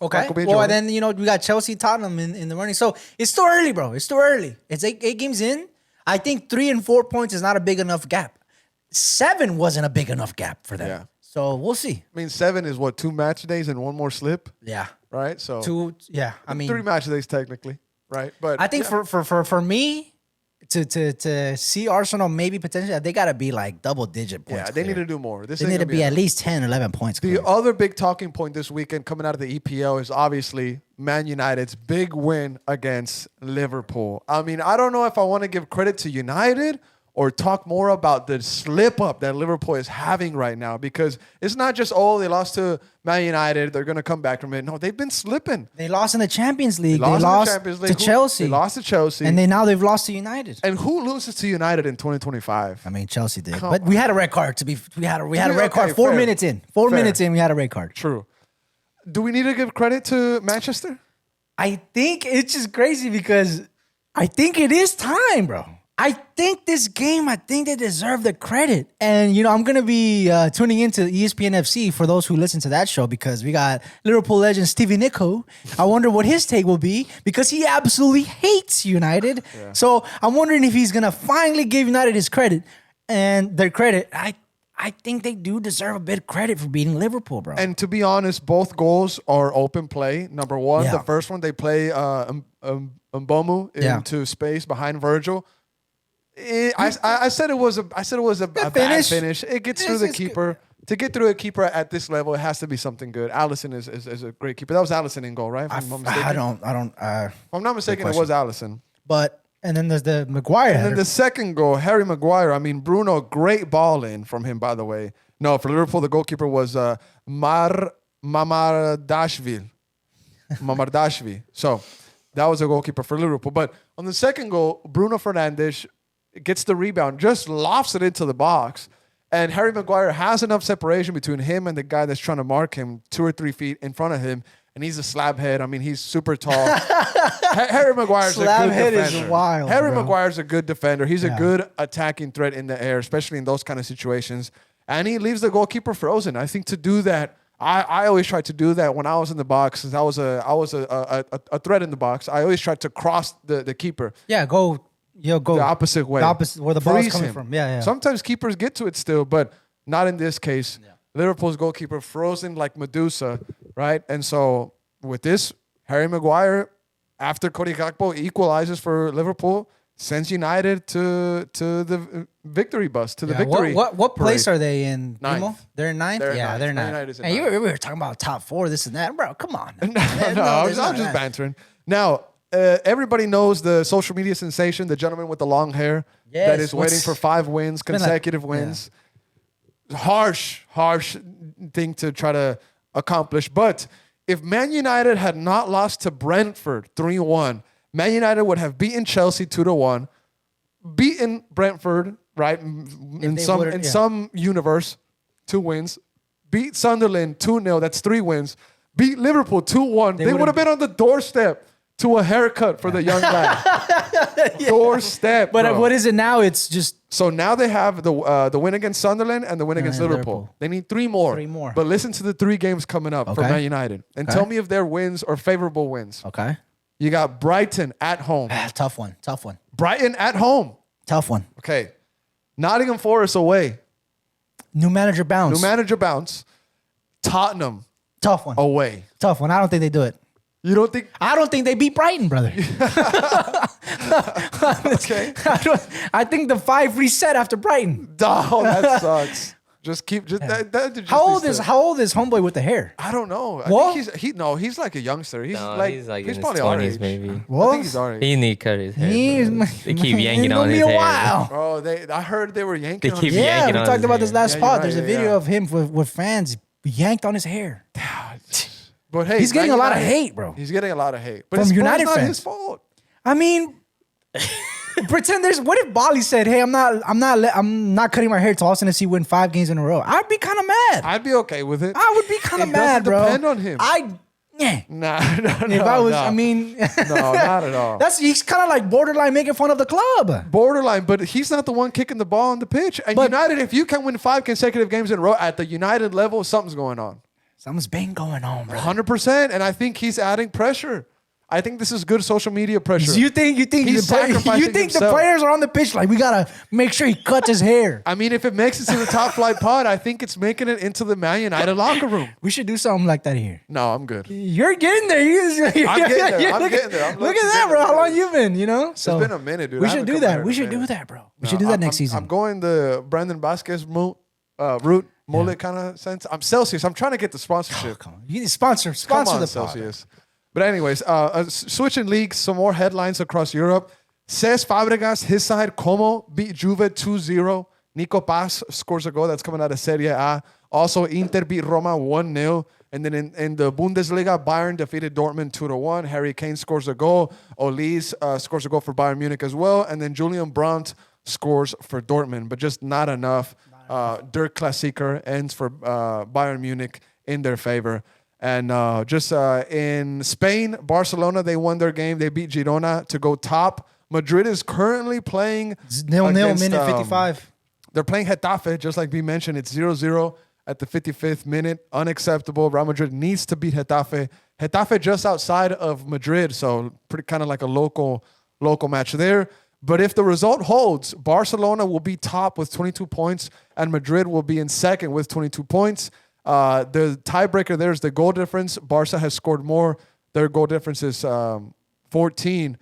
Speaker 2: okay.
Speaker 1: Michael B.
Speaker 2: Well,
Speaker 1: Jordan.
Speaker 2: then we got Chelsea, Tottenham in the running. So it's too early, bro. It's too early. It's eight games in. I think 3 and 4 points is not a big enough gap. 7 wasn't a big enough gap for them.
Speaker 1: Yeah.
Speaker 2: So we'll see.
Speaker 1: I mean, 7 is what, 2 match days and 1 more slip,
Speaker 2: Yeah.
Speaker 1: right? So
Speaker 2: 2. Yeah. I mean,
Speaker 1: 3 match days technically, right? But
Speaker 2: I think
Speaker 1: yeah.
Speaker 2: for me to see Arsenal maybe potentially, they got to be like double-digit points.
Speaker 1: Yeah, they
Speaker 2: clear.
Speaker 1: need to do more. This
Speaker 2: They
Speaker 1: ain't
Speaker 2: need to
Speaker 1: gonna
Speaker 2: be at
Speaker 1: enough.
Speaker 2: least 10, 11 points.
Speaker 1: The
Speaker 2: Clear.
Speaker 1: other big talking point this weekend coming out of the EPL is obviously Man United's big win against Liverpool. I mean, I don't know if I want to give credit to United or talk more about the slip up that Liverpool is having right now, because it's not just, oh, they lost to Man United, they're going to come back from it. No, they've been slipping.
Speaker 2: They lost in the Champions League. They
Speaker 1: in the
Speaker 2: lost
Speaker 1: Champions
Speaker 2: to
Speaker 1: League.
Speaker 2: Chelsea.
Speaker 1: They lost to Chelsea.
Speaker 2: And now they've lost to United.
Speaker 1: And who loses to United in 2025?
Speaker 2: I mean, Chelsea did,
Speaker 1: Come
Speaker 2: but we had a red card. We had a red
Speaker 1: Okay,
Speaker 2: card 4
Speaker 1: fair.
Speaker 2: minutes in. 4
Speaker 1: Fair.
Speaker 2: minutes in, we had a red card.
Speaker 1: True. Do we need to give credit to Manchester?
Speaker 2: I think it's just crazy because I think it is time, bro. I think this game, I think they deserve the credit. And, I'm going to be tuning into ESPN FC for those who listen to that show, because we got Liverpool legend Stevie Nico. I wonder what his take will be, because he absolutely hates United. Yeah. So I'm wondering if he's going to finally give United his credit and their credit. I think they do deserve a bit of credit for beating Liverpool, bro.
Speaker 1: And to be honest, both goals are open play. Number one,
Speaker 2: Yeah.
Speaker 1: the first one, they play Mbomu into space behind Virgil. I said it was a bad finish. It gets through the keeper. To get through a keeper at this level, it has to be something good. Alisson is a great keeper. That was Alisson in goal, right? If I'm not mistaken.
Speaker 2: If
Speaker 1: I'm not mistaken, it was Alisson.
Speaker 2: And then there's the Maguire
Speaker 1: And
Speaker 2: header.
Speaker 1: then the second goal, Harry Maguire. I mean, Bruno, great ball in from him, by the way. No, for Liverpool, the goalkeeper was Mamardashvili. So that was a goalkeeper for Liverpool. But on the second goal, Bruno Fernandes gets the rebound, just lofts it into the box. And Harry Maguire has enough separation between him and the guy that's trying to mark him 2 or 3 feet in front of him. And he's a slab head. I mean, he's super tall. Harry Maguire's a good defender.
Speaker 2: Slab head is wild,
Speaker 1: Harry
Speaker 2: bro.
Speaker 1: Maguire's a good defender. He's a good attacking threat in the air, especially in those kind of situations. And he leaves the goalkeeper frozen. I think to do that, I always tried to do that when I was in the box, since I was a threat in the box. I always tried to cross the keeper.
Speaker 2: Yeah, go
Speaker 1: The opposite way.
Speaker 2: The opposite, where the ball's
Speaker 1: Freeze
Speaker 2: coming
Speaker 1: him.
Speaker 2: from. Yeah.
Speaker 1: Sometimes keepers get to it still, but not in this case. Yeah. Liverpool's goalkeeper frozen like Medusa, right? And so with this, Harry Maguire, after Cody Gakpo equalizes for Liverpool, sends United to the victory bus, to the victory.
Speaker 2: What place
Speaker 1: parade.
Speaker 2: are they in?
Speaker 1: Ninth.
Speaker 2: Imo? They're in ninth?
Speaker 1: They're in
Speaker 2: Yeah,
Speaker 1: ninth.
Speaker 2: they're
Speaker 1: Man
Speaker 2: ninth.
Speaker 1: United is in
Speaker 2: Hey,
Speaker 1: ninth.
Speaker 2: we were talking about top 4, this and that. Bro, come on.
Speaker 1: No, I was just bantering. Now, everybody knows the social media sensation, the gentleman with the long hair that is waiting for 5 wins, consecutive wins. Yeah. Harsh thing to try to accomplish. But if Man United had not lost to Brentford 3-1, Man United would have beaten Chelsea 2-1, beaten Brentford, right? In some universe, 2 wins. Beat Sunderland 2-0, that's 3 wins. Beat Liverpool 2-1. They would have been on the doorstep to a haircut for the young lad. Doorstep.
Speaker 2: But
Speaker 1: bro.
Speaker 2: what is it now? It's just
Speaker 1: So now they have the win against Sunderland and the win against Liverpool. They need 3 more.
Speaker 2: 3 more.
Speaker 1: But listen to the 3 games coming up for Man United. And tell me if they're wins or favorable wins.
Speaker 2: okay.
Speaker 1: You got Brighton at home.
Speaker 2: Tough one.
Speaker 1: Brighton at home.
Speaker 2: Tough one.
Speaker 1: Okay. Nottingham Forest away.
Speaker 2: New manager bounce.
Speaker 1: Tottenham
Speaker 2: Tough one.
Speaker 1: away.
Speaker 2: Tough one. I don't think they do it.
Speaker 1: You don't think?
Speaker 2: I don't think they beat Brighton, brother.
Speaker 1: Okay.
Speaker 2: I think the 5 reset after Brighton.
Speaker 1: Oh, that sucks. Just keep.
Speaker 2: How old is homeboy with the hair?
Speaker 1: I don't know.
Speaker 2: What?
Speaker 1: I think he's like a youngster. He's
Speaker 3: he's like in his
Speaker 1: probably our
Speaker 3: 20s
Speaker 1: age.
Speaker 3: maybe.
Speaker 1: I think he's our age.
Speaker 3: He need to cut his hair.
Speaker 2: He's-
Speaker 3: bro. They keep yanking on his
Speaker 2: It's gonna be a
Speaker 3: hair.
Speaker 2: while.
Speaker 1: Oh, I heard they were yanking.
Speaker 3: They
Speaker 1: on
Speaker 3: keep
Speaker 1: his-
Speaker 2: Yeah,
Speaker 3: yanking
Speaker 2: we
Speaker 3: on
Speaker 2: talked
Speaker 3: his
Speaker 2: about this
Speaker 3: hair.
Speaker 2: last
Speaker 1: Yeah,
Speaker 2: spot.
Speaker 1: you're
Speaker 2: There's a
Speaker 1: right,
Speaker 2: video
Speaker 1: yeah.
Speaker 2: of him with fans yanked on his hair.
Speaker 1: But hey,
Speaker 2: He's getting
Speaker 1: Man
Speaker 2: a lot of
Speaker 1: United-
Speaker 2: hate, bro.
Speaker 1: He's getting a lot of hate. But
Speaker 2: From
Speaker 1: it's
Speaker 2: United
Speaker 1: not
Speaker 2: fans.
Speaker 1: his fault.
Speaker 2: I mean, pretend there's. What if Bali said, "Hey, I'm not cutting my hair till Austin FC win 5 games in a row"? I'd be kind of mad.
Speaker 1: I'd be okay with it.
Speaker 2: I would be kind of
Speaker 1: It
Speaker 2: mad,
Speaker 1: doesn't
Speaker 2: bro.
Speaker 1: depend on him.
Speaker 2: No.
Speaker 1: If
Speaker 2: I was,
Speaker 1: no.
Speaker 2: I mean,
Speaker 1: No, not at all.
Speaker 2: he's kind of like borderline making fun of the club.
Speaker 1: Borderline, but he's not the one kicking the ball on the pitch. And
Speaker 2: But-
Speaker 1: United, if you can win 5 consecutive games in a row at the United level, something's going on.
Speaker 2: Something's been going on, bro.
Speaker 1: 100%. And I think he's adding pressure. I think this is good social media pressure.
Speaker 2: You think
Speaker 1: He's
Speaker 2: the
Speaker 1: sacrificing
Speaker 2: the
Speaker 1: himself.
Speaker 2: players are on the pitch like we gotta make sure he cuts his hair?
Speaker 1: I mean, if it makes it to the top flight pod, I think it's making it into the Man United locker room.
Speaker 2: We should do something like that here.
Speaker 1: No, I'm good.
Speaker 2: You're getting there.
Speaker 1: I'm getting there. I'm
Speaker 2: look
Speaker 1: getting there.
Speaker 2: at that, bro. How long you been? You know, so
Speaker 1: It's been a minute, dude.
Speaker 2: We
Speaker 1: I
Speaker 2: should
Speaker 1: haven't
Speaker 2: do
Speaker 1: come
Speaker 2: that.
Speaker 1: here in
Speaker 2: We
Speaker 1: a
Speaker 2: should do
Speaker 1: minute.
Speaker 2: that, bro. We
Speaker 1: No,
Speaker 2: should do that
Speaker 1: I'm-
Speaker 2: next season.
Speaker 1: I'm going the Brandon Vasquez route, mullet kind of sense. I'm Celsius. I'm trying to get the sponsorship.
Speaker 2: Come on. You need to sponsor
Speaker 1: Come on,
Speaker 2: the pod.
Speaker 1: Celsius. But anyways, switching leagues, some more headlines across Europe. Cesc Fabregas, his side, Como beat Juve 2-0. Nico Paz scores a goal. That's coming out of Serie A. Also, Inter beat Roma 1-0. And then in the Bundesliga, Bayern defeated Dortmund 2-1. Harry Kane scores a goal. Olise scores a goal for Bayern Munich as well. And then Julian Brandt scores for Dortmund, but just not enough. Der Klassiker ends for Bayern Munich in their favor. And in Spain, Barcelona, they won their game. They beat Girona to go top. Madrid is currently playing
Speaker 2: 0-0,
Speaker 1: against,
Speaker 2: minute 55.
Speaker 1: They're playing Getafe, just like we mentioned. It's 0-0 at the 55th minute. Unacceptable. Real Madrid needs to beat Getafe. Getafe just outside of Madrid, so pretty kind of like a local match there. But if the result holds, Barcelona will be top with 22 points, and Madrid will be in second with 22 points. The tiebreaker there is the goal difference. Barca has scored more. Their goal difference is 14.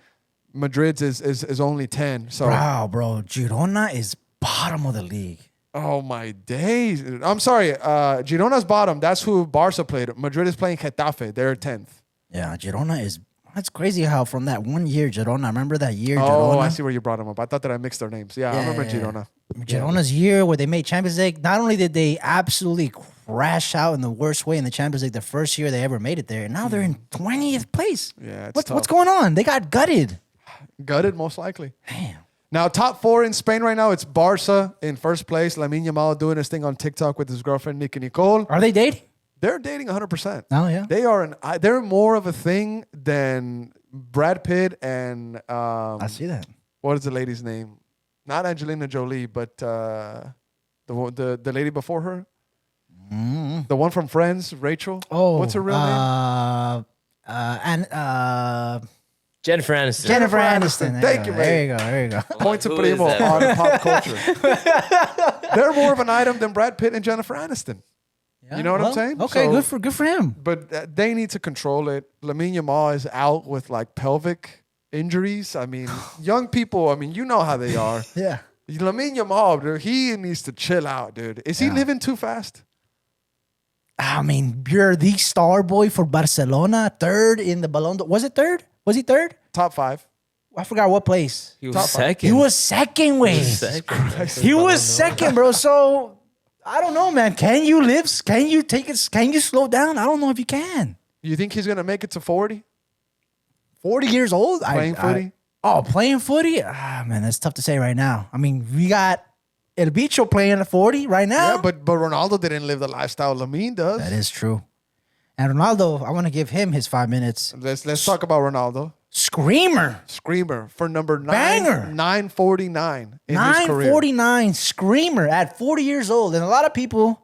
Speaker 1: Madrid's is only 10. So,
Speaker 2: Wow, bro. Girona is bottom of the league.
Speaker 1: oh my days. I'm sorry. Girona's bottom. That's who Barca played. Madrid is playing Getafe. They're 10th.
Speaker 2: Yeah, Girona is. That's crazy how from that 1 year, Girona. Remember that year,
Speaker 1: Oh,
Speaker 2: Girona?
Speaker 1: I see where you brought them up. I thought that I mixed their names. Yeah, I remember Girona.
Speaker 2: Girona's year where they made Champions League. Not only did they absolutely crash out in the worst way in the Champions League the first year they ever made it there, and now they're in 20th place.
Speaker 1: Yeah, it's
Speaker 2: what's
Speaker 1: tough.
Speaker 2: going on? They got gutted.
Speaker 1: Gutted, most likely.
Speaker 2: Damn.
Speaker 1: Now, top four in Spain right now, it's Barca in first place. Lamine Yamal doing his thing on TikTok with his girlfriend, Nicki Nicole.
Speaker 2: Are they dating?
Speaker 1: They're dating 100%.
Speaker 2: Oh yeah.
Speaker 1: They're more of a thing than Brad Pitt and
Speaker 2: I see that.
Speaker 1: what is the lady's name? Not Angelina Jolie, but the lady before her, the one from Friends, Rachel.
Speaker 2: Oh,
Speaker 1: what's her real name?
Speaker 3: Jennifer Aniston.
Speaker 2: Jennifer Aniston.
Speaker 1: Thank you, man.
Speaker 2: There you go.
Speaker 1: Point to
Speaker 3: Who
Speaker 1: primo
Speaker 3: is that?
Speaker 1: on pop culture. They're more of an item than Brad Pitt and Jennifer Aniston.
Speaker 2: Yeah,
Speaker 1: You know what I'm saying?
Speaker 2: Okay,
Speaker 1: So-
Speaker 2: good for him.
Speaker 1: But they need to control it. Lamine Yamal is out with like pelvic injuries. I mean, young people, I mean, you know how they are.
Speaker 2: Yeah.
Speaker 1: Lamine Yamal, dude, he needs to chill out, dude. Is he
Speaker 2: Yeah.
Speaker 1: living too fast?
Speaker 2: I mean, you're the star boy for Barcelona, third in the Ballon d'Or. Was it third? Was he third?
Speaker 1: Top 5.
Speaker 2: I forgot what place.
Speaker 3: He was
Speaker 1: Top five.
Speaker 3: second.
Speaker 2: He was second, wait. He was second, bro. So I don't know, man. Can you live? Can you take it? Can you slow down? I don't know if you can.
Speaker 1: You think he's going to make it to 40?
Speaker 2: 40 years old?
Speaker 1: Playing footy?
Speaker 2: Playing footy? Ah, man, that's tough to say right now. I mean, we got El Bicho playing at 40 right now.
Speaker 1: Yeah, but Ronaldo didn't live the lifestyle Lamine does.
Speaker 2: That is true. And Ronaldo, I want to give him his 5 minutes.
Speaker 1: Let's talk about Ronaldo.
Speaker 2: Screamer.
Speaker 1: Screamer for number 9,
Speaker 2: Banger.
Speaker 1: 949 in his career.
Speaker 2: 949 screamer at 40 years old. And a lot of people,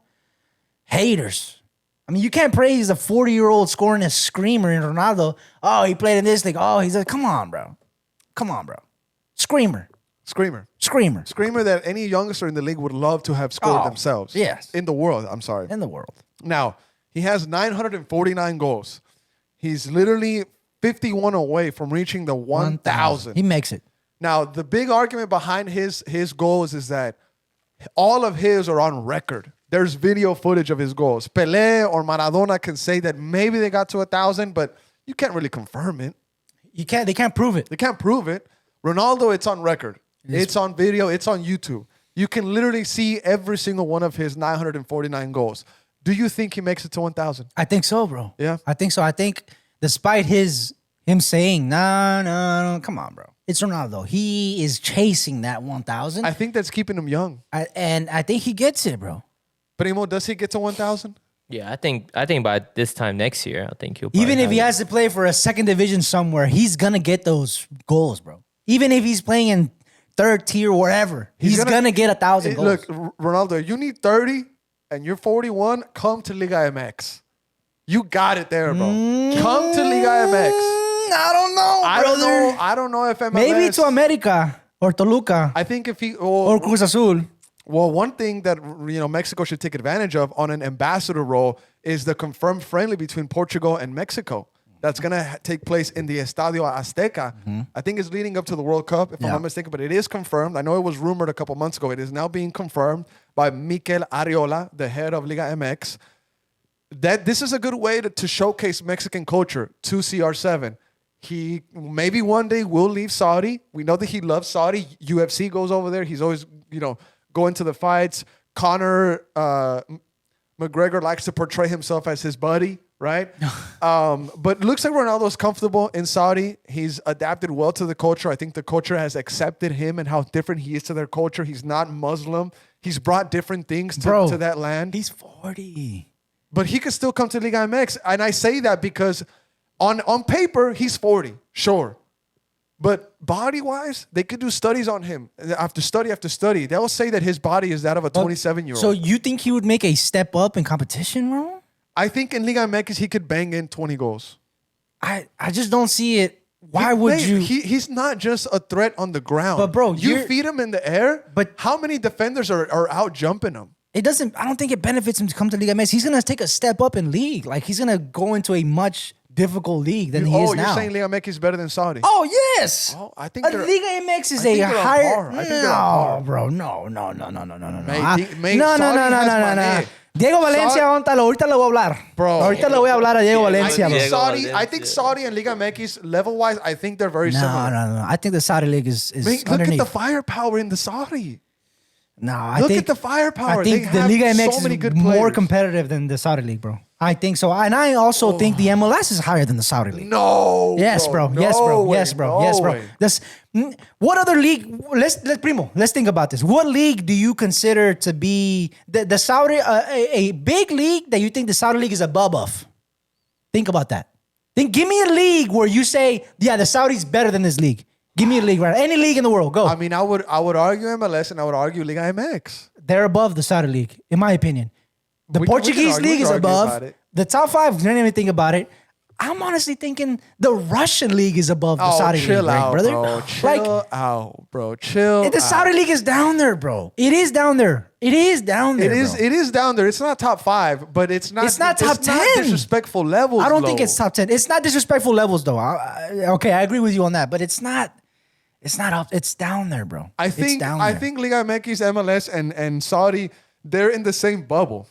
Speaker 2: haters. I mean, you can't praise a 40-year-old scoring a screamer in Ronaldo. Oh, he played in this league. Oh, he's like, come on, bro. Come on, bro. Screamer.
Speaker 1: Screamer.
Speaker 2: Screamer.
Speaker 1: Screamer that any youngster in the league would love to have scored
Speaker 2: Oh,
Speaker 1: themselves.
Speaker 2: yes.
Speaker 1: In the world, I'm sorry.
Speaker 2: In the world.
Speaker 1: Now, he has 949 goals. He's literally 51 away from reaching the 1,000.
Speaker 2: He makes it.
Speaker 1: Now, the big argument behind his goals is that all of his are on record. There's video footage of his goals. Pelé or Maradona can say that maybe they got to 1,000, but you can't really confirm it.
Speaker 2: They can't prove it.
Speaker 1: They can't prove it. Ronaldo, it's on record. It's on video. It's on YouTube. You can literally see every single one of his 949 goals. Do you think he makes it to 1,000?
Speaker 2: I think so, bro.
Speaker 1: Yeah.
Speaker 2: I think so. I think despite him saying, no, come on, bro. It's Ronaldo. He is chasing that 1,000.
Speaker 1: I think that's keeping him young.
Speaker 2: And I think he gets it, bro.
Speaker 1: Primo, does he get to 1,000?
Speaker 3: Yeah, I think by this time next year, I think he'll
Speaker 2: Even
Speaker 3: probably
Speaker 2: if he
Speaker 3: have
Speaker 2: has to play for a second division somewhere, he's going to get those goals, bro. Even if he's playing in third tier, wherever, he's going to get 1,000 goals.
Speaker 1: Look, Ronaldo, you need 30 and you're 41, come to Liga MX. You got it there, bro. Come to Liga MX.
Speaker 2: I don't know, brother.
Speaker 1: I don't know if MLS.
Speaker 2: Maybe to America or Toluca
Speaker 1: I think if he
Speaker 2: or Cruz Azul.
Speaker 1: Well, one thing that Mexico should take advantage of on an ambassador role is the confirmed friendly between Portugal and Mexico. That's going to take place in the Estadio Azteca. I think it's leading up to the World Cup, if I'm not mistaken, but it is confirmed. I know it was rumored a couple months ago. It is now being confirmed by Mikel Arriola, the head of Liga MX, that this is a good way to showcase Mexican culture to CR7. He maybe one day will leave Saudi. We know that he loves Saudi. UFC goes over there. He's always, going to the fights. Conor McGregor likes to portray himself as his buddy, right? But it looks like Ronaldo's comfortable in Saudi. He's adapted well to the culture. I think the culture has accepted him and how different he is to their culture. He's not Muslim. He's brought different things to that land.
Speaker 2: He's 40.
Speaker 1: But he could still come to Liga MX. And I say that because on paper, he's 40, sure. But body-wise, they could do studies on him. After study, they'll say that his body is that of a 27-year-old.
Speaker 2: So you think he would make a step up in competition, bro?
Speaker 1: I think in Liga MX, he could bang in 20 goals.
Speaker 2: I just don't see it. Why would you?
Speaker 1: He's not just a threat on the ground.
Speaker 2: But, bro,
Speaker 1: you feed him in the air,
Speaker 2: but
Speaker 1: how many defenders are out jumping him?
Speaker 2: It doesn't. I don't think it benefits him to come to Liga MX. He's going to take a step up in league. Like, he's going to go into a much difficult league than he is now.
Speaker 1: Oh, you're saying Liga MX is better than Saudi?
Speaker 2: Oh, yes.
Speaker 1: Oh, I think
Speaker 2: Liga MX is a higher.
Speaker 1: I think they're on par.
Speaker 2: Bro, no.
Speaker 1: Mate,
Speaker 2: No. Diego Valencia, ahorita le voy a hablar.
Speaker 1: Bro.
Speaker 2: Ahorita le voy a hablar a Diego Valencia.
Speaker 1: I think Saudi and Liga MX, level-wise, I think they're very similar.
Speaker 2: No. I think the Saudi league is
Speaker 1: Look
Speaker 2: underneath.
Speaker 1: at the firepower in the Saudi.
Speaker 2: No,
Speaker 1: Look at the firepower.
Speaker 2: I think the Liga MX is more competitive than the Saudi league, bro. I think so. And I also think the MLS is higher than the Saudi league.
Speaker 1: No.
Speaker 2: Yes, bro.
Speaker 1: No
Speaker 2: Yes, bro.
Speaker 1: way,
Speaker 2: Yes, bro.
Speaker 1: no
Speaker 2: Yes, bro.
Speaker 1: way.
Speaker 2: What other league? Let's think about this. What league do you consider to be the Saudi a big league that you think the Saudi league is above of? Think about that. Then give me a league where you say, yeah, the Saudi's better than this league. Give me a league, right? Any league in the world. Go.
Speaker 1: I mean, I would argue MLS and I would argue Liga MX.
Speaker 2: They're above the Saudi league, in my opinion. The Portuguese league is above. The top five, don't even think about it. I'm honestly thinking the Russian league is above the Saudi league, right, brother?
Speaker 1: Bro. Chill out, bro. Chill.
Speaker 2: The Saudi league is down there, bro. It is down there. It is down there.
Speaker 1: It is down there. It's not top 5, but it's not.
Speaker 2: It's not top 10.
Speaker 1: Not disrespectful levels.
Speaker 2: I don't think it's top 10. It's not disrespectful levels, though. Okay, I agree with you on that, but it's not. It's not up. It's down there, bro.
Speaker 1: I think Liga MX, MLS, and Saudi, they're in the same bubble.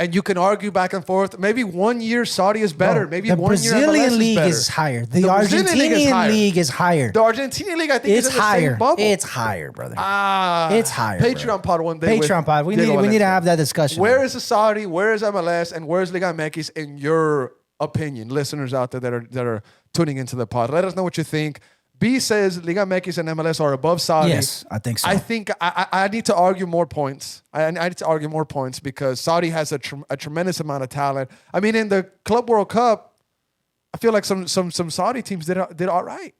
Speaker 1: And you can argue back and forth. Maybe 1 year Saudi is better.
Speaker 2: Bro,
Speaker 1: Maybe
Speaker 2: the
Speaker 1: 1 year MLS
Speaker 2: Brazilian
Speaker 1: is
Speaker 2: league
Speaker 1: better.
Speaker 2: is higher. The Argentinian league is higher.
Speaker 1: The Argentinian league, I think, is in the
Speaker 2: higher.
Speaker 1: same bubble.
Speaker 2: It's higher, brother.
Speaker 1: It's
Speaker 2: higher.
Speaker 1: Patreon pod one day.
Speaker 2: Patreon pod. We need to have that discussion.
Speaker 1: Where is the Saudi? Where is MLS? And where is Liga MX in your opinion, listeners out there that are tuning into the pod? Let us know what you think. B says Liga MX and MLS are above Saudi.
Speaker 2: Yes, I think so.
Speaker 1: I think I need to argue more points. I need to argue more points because Saudi has a tremendous amount of talent. I mean, in the Club World Cup, I feel like some Saudi teams did all right.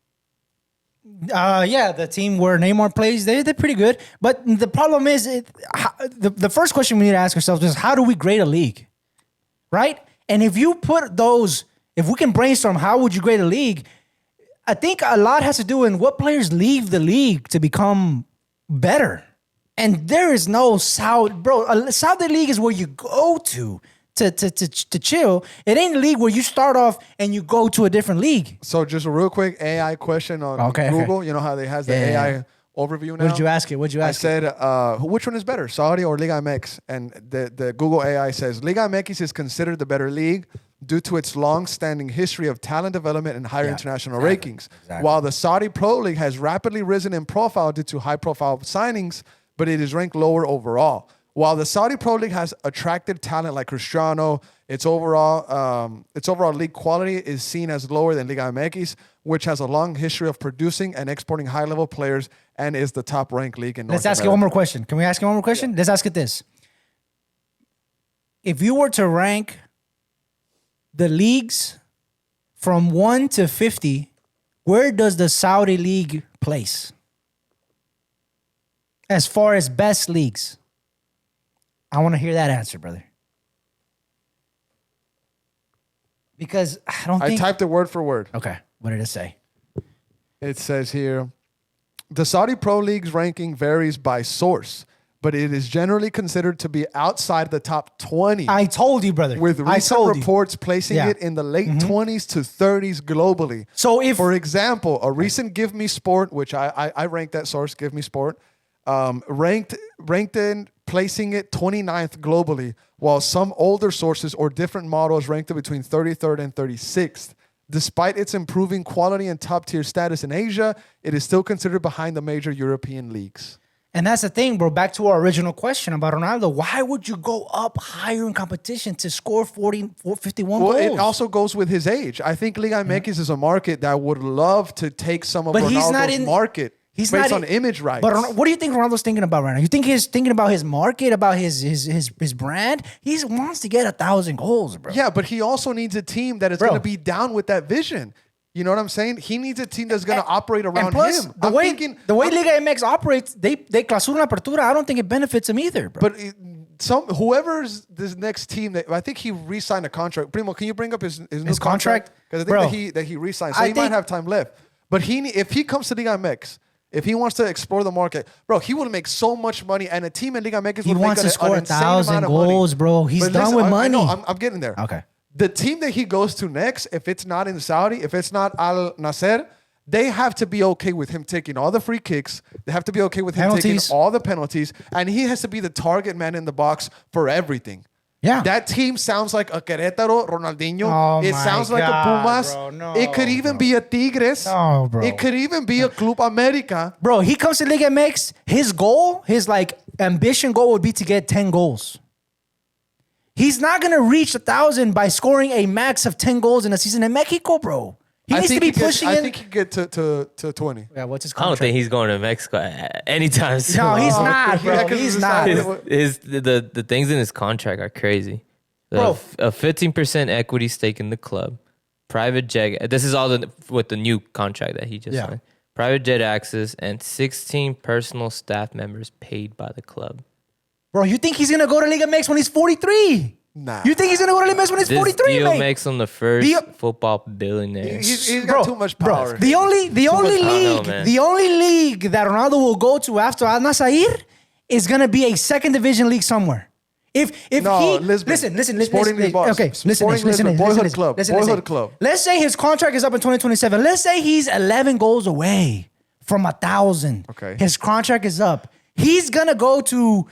Speaker 2: Yeah, the team where Neymar plays, they're pretty good. But the problem is, the first question we need to ask ourselves is, how do we grade a league? Right? And if you put those, if we can brainstorm, how would you grade a league? I think a lot has to do in what players leave the league to become better. And there is no Saudi, bro. Saudi league is where you go to chill. It ain't a league where you start off and you go to a different league.
Speaker 1: So just a real quick AI question on Google. Okay. You know how they has the AI overview now?
Speaker 2: What did you ask it?
Speaker 1: I said, which one is better, Saudi or Liga MX? And the Google AI says, Liga MX is considered the better league due to its long-standing history of talent development and higher international rankings. Exactly. While the Saudi Pro League has rapidly risen in profile due to high-profile signings, but it is ranked lower overall. While the Saudi Pro League has attracted talent like Cristiano, its overall league quality is seen as lower than Liga MX, which has a long history of producing and exporting high-level players and is the top-ranked league in North America.
Speaker 2: Let's ask you one more question. Can we ask you one more question? Yeah. Let's ask it this. If you were to rank the leagues from 1 to 50, where does the Saudi league place? As far as best leagues. I want to hear that answer, brother. Because I don't think...
Speaker 1: I typed it word for word.
Speaker 2: Okay. What did it say?
Speaker 1: It says here, the Saudi Pro League's ranking varies by source, but it is generally considered to be outside the top 20.
Speaker 2: I told you, brother.
Speaker 1: With recent reports placing
Speaker 2: Yeah.
Speaker 1: it in the late 20s to 30s globally.
Speaker 2: So if
Speaker 1: For example, a recent Give Me Sport, which I ranked that source, Give Me Sport, ranked in placing it 29th globally, while some older sources or different models ranked it between 33rd and 36th. Despite its improving quality and top-tier status in Asia, it is still considered behind the major European leagues.
Speaker 2: And that's the thing, bro. Back to our original question about Ronaldo. Why would you go up higher in competition to score 51
Speaker 1: Well,
Speaker 2: goals?
Speaker 1: it also goes with his age. I think Liga MX is a market that would love to take some of Ronaldo's market based on image rights.
Speaker 2: But what do you think Ronaldo's thinking about right now? You think he's thinking about his market, about his brand? He wants to get 1,000 goals, bro.
Speaker 1: Yeah, but he also needs a team that is going to be down with that vision. You know what I'm saying? He needs a team that's going to operate around
Speaker 2: plus,
Speaker 1: him.
Speaker 2: The way Liga MX operates, they clausura apertura. I don't think it benefits him either, bro.
Speaker 1: But whoever's this next team, that I think he re-signed a contract. Primo, can you bring up his new
Speaker 2: contract?
Speaker 1: Because I think that he re-signed, so he might have time left. But if he comes to Liga MX, if he wants to explore the market, bro, he will make so much money, and a team in Liga MX
Speaker 2: he
Speaker 1: would
Speaker 2: wants
Speaker 1: make
Speaker 2: to score
Speaker 1: an insane amount
Speaker 2: 1,000
Speaker 1: of money.
Speaker 2: goals, bro. He's
Speaker 1: But
Speaker 2: done
Speaker 1: listen,
Speaker 2: with
Speaker 1: I
Speaker 2: money.
Speaker 1: know, I'm getting there.
Speaker 2: Okay.
Speaker 1: The team that he goes to next, if it's not in Saudi, if it's not Al Nasser, they have to be okay with him taking all the free kicks. They have to be okay with him taking all the penalties. And he has to be the target man in the box for everything.
Speaker 2: Yeah.
Speaker 1: That team sounds like a Querétaro, Ronaldinho.
Speaker 2: Oh
Speaker 1: It
Speaker 2: my
Speaker 1: sounds like
Speaker 2: God,
Speaker 1: a Pumas.
Speaker 2: bro. No,
Speaker 1: It could even be a Tigres.
Speaker 2: No, bro.
Speaker 1: It could even be a Club America.
Speaker 2: Bro, he comes to Liga MX. His goal, his ambition goal would be to get 10 goals. He's not going to reach 1,000 by scoring a max of 10 goals in a season in Mexico, bro. He needs to be pushing
Speaker 1: I
Speaker 2: in.
Speaker 1: think he could get to 20.
Speaker 2: Yeah, what's his
Speaker 3: I don't
Speaker 2: contract?
Speaker 3: think he's going to Mexico anytime soon.
Speaker 2: No, he's not, bro.
Speaker 1: Yeah, 'cause
Speaker 2: He's
Speaker 1: it's
Speaker 2: not.
Speaker 3: The things in his contract are crazy.
Speaker 2: Bro.
Speaker 3: A 15% equity stake in the club, private jet. This is all with the new contract that he just signed. Private jet access and 16 personal staff members paid by the club.
Speaker 2: Bro, you think he's going to go to Liga MX when he's 43?
Speaker 1: Nah.
Speaker 2: You think he's going to go to Liga MX when he's
Speaker 3: This
Speaker 2: 43,
Speaker 3: deal
Speaker 2: mate?
Speaker 3: makes him the first football billionaire.
Speaker 1: He's got too much power.
Speaker 2: The only league,
Speaker 3: man.
Speaker 2: the only league that Ronaldo will go to after Al Nassr is going to be a second division league somewhere. If
Speaker 1: Lisbon.
Speaker 2: listen,
Speaker 1: Sporting Lisbon.
Speaker 2: okay,
Speaker 1: Sporting Lisbon. Boyhood club. Boyhood club.
Speaker 2: Let's say his contract is up in 2027. Let's say he's 11 goals away from 1,000.
Speaker 1: Okay.
Speaker 2: His contract is up. He's gonna go to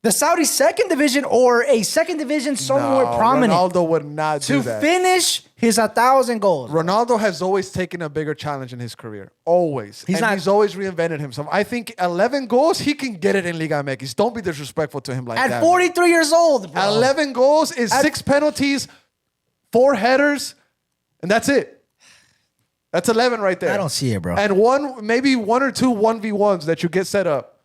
Speaker 2: the Saudi second division or a second division somewhere prominent.
Speaker 1: Ronaldo would not do that.
Speaker 2: To finish his 1,000 goals.
Speaker 1: Ronaldo has always taken a bigger challenge in his career. Always. He's always reinvented himself. I think 11 goals, he can get it in Liga MX. Don't be disrespectful to him like that.
Speaker 2: At 43 years old, bro.
Speaker 1: 11 goals is 6 penalties, 4 headers, and that's it. That's 11 right there.
Speaker 2: I don't see it, bro.
Speaker 1: And maybe 1 or 2 1v1s that you get set up.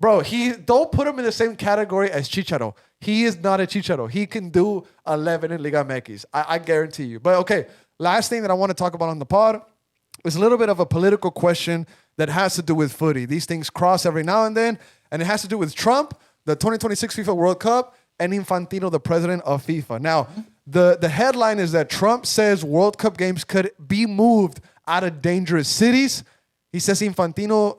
Speaker 1: Bro, don't put him in the same category as Chicharo. He is not a Chicharo. He can do 11 in Liga MX. I guarantee you. But okay, last thing that I want to talk about on the pod is a little bit of a political question that has to do with footy. These things cross every now and then, and it has to do with Trump, the 2026 FIFA World Cup, and Infantino, the president of FIFA. Now, the headline is that Trump says World Cup games could be moved out of dangerous cities. He says Infantino,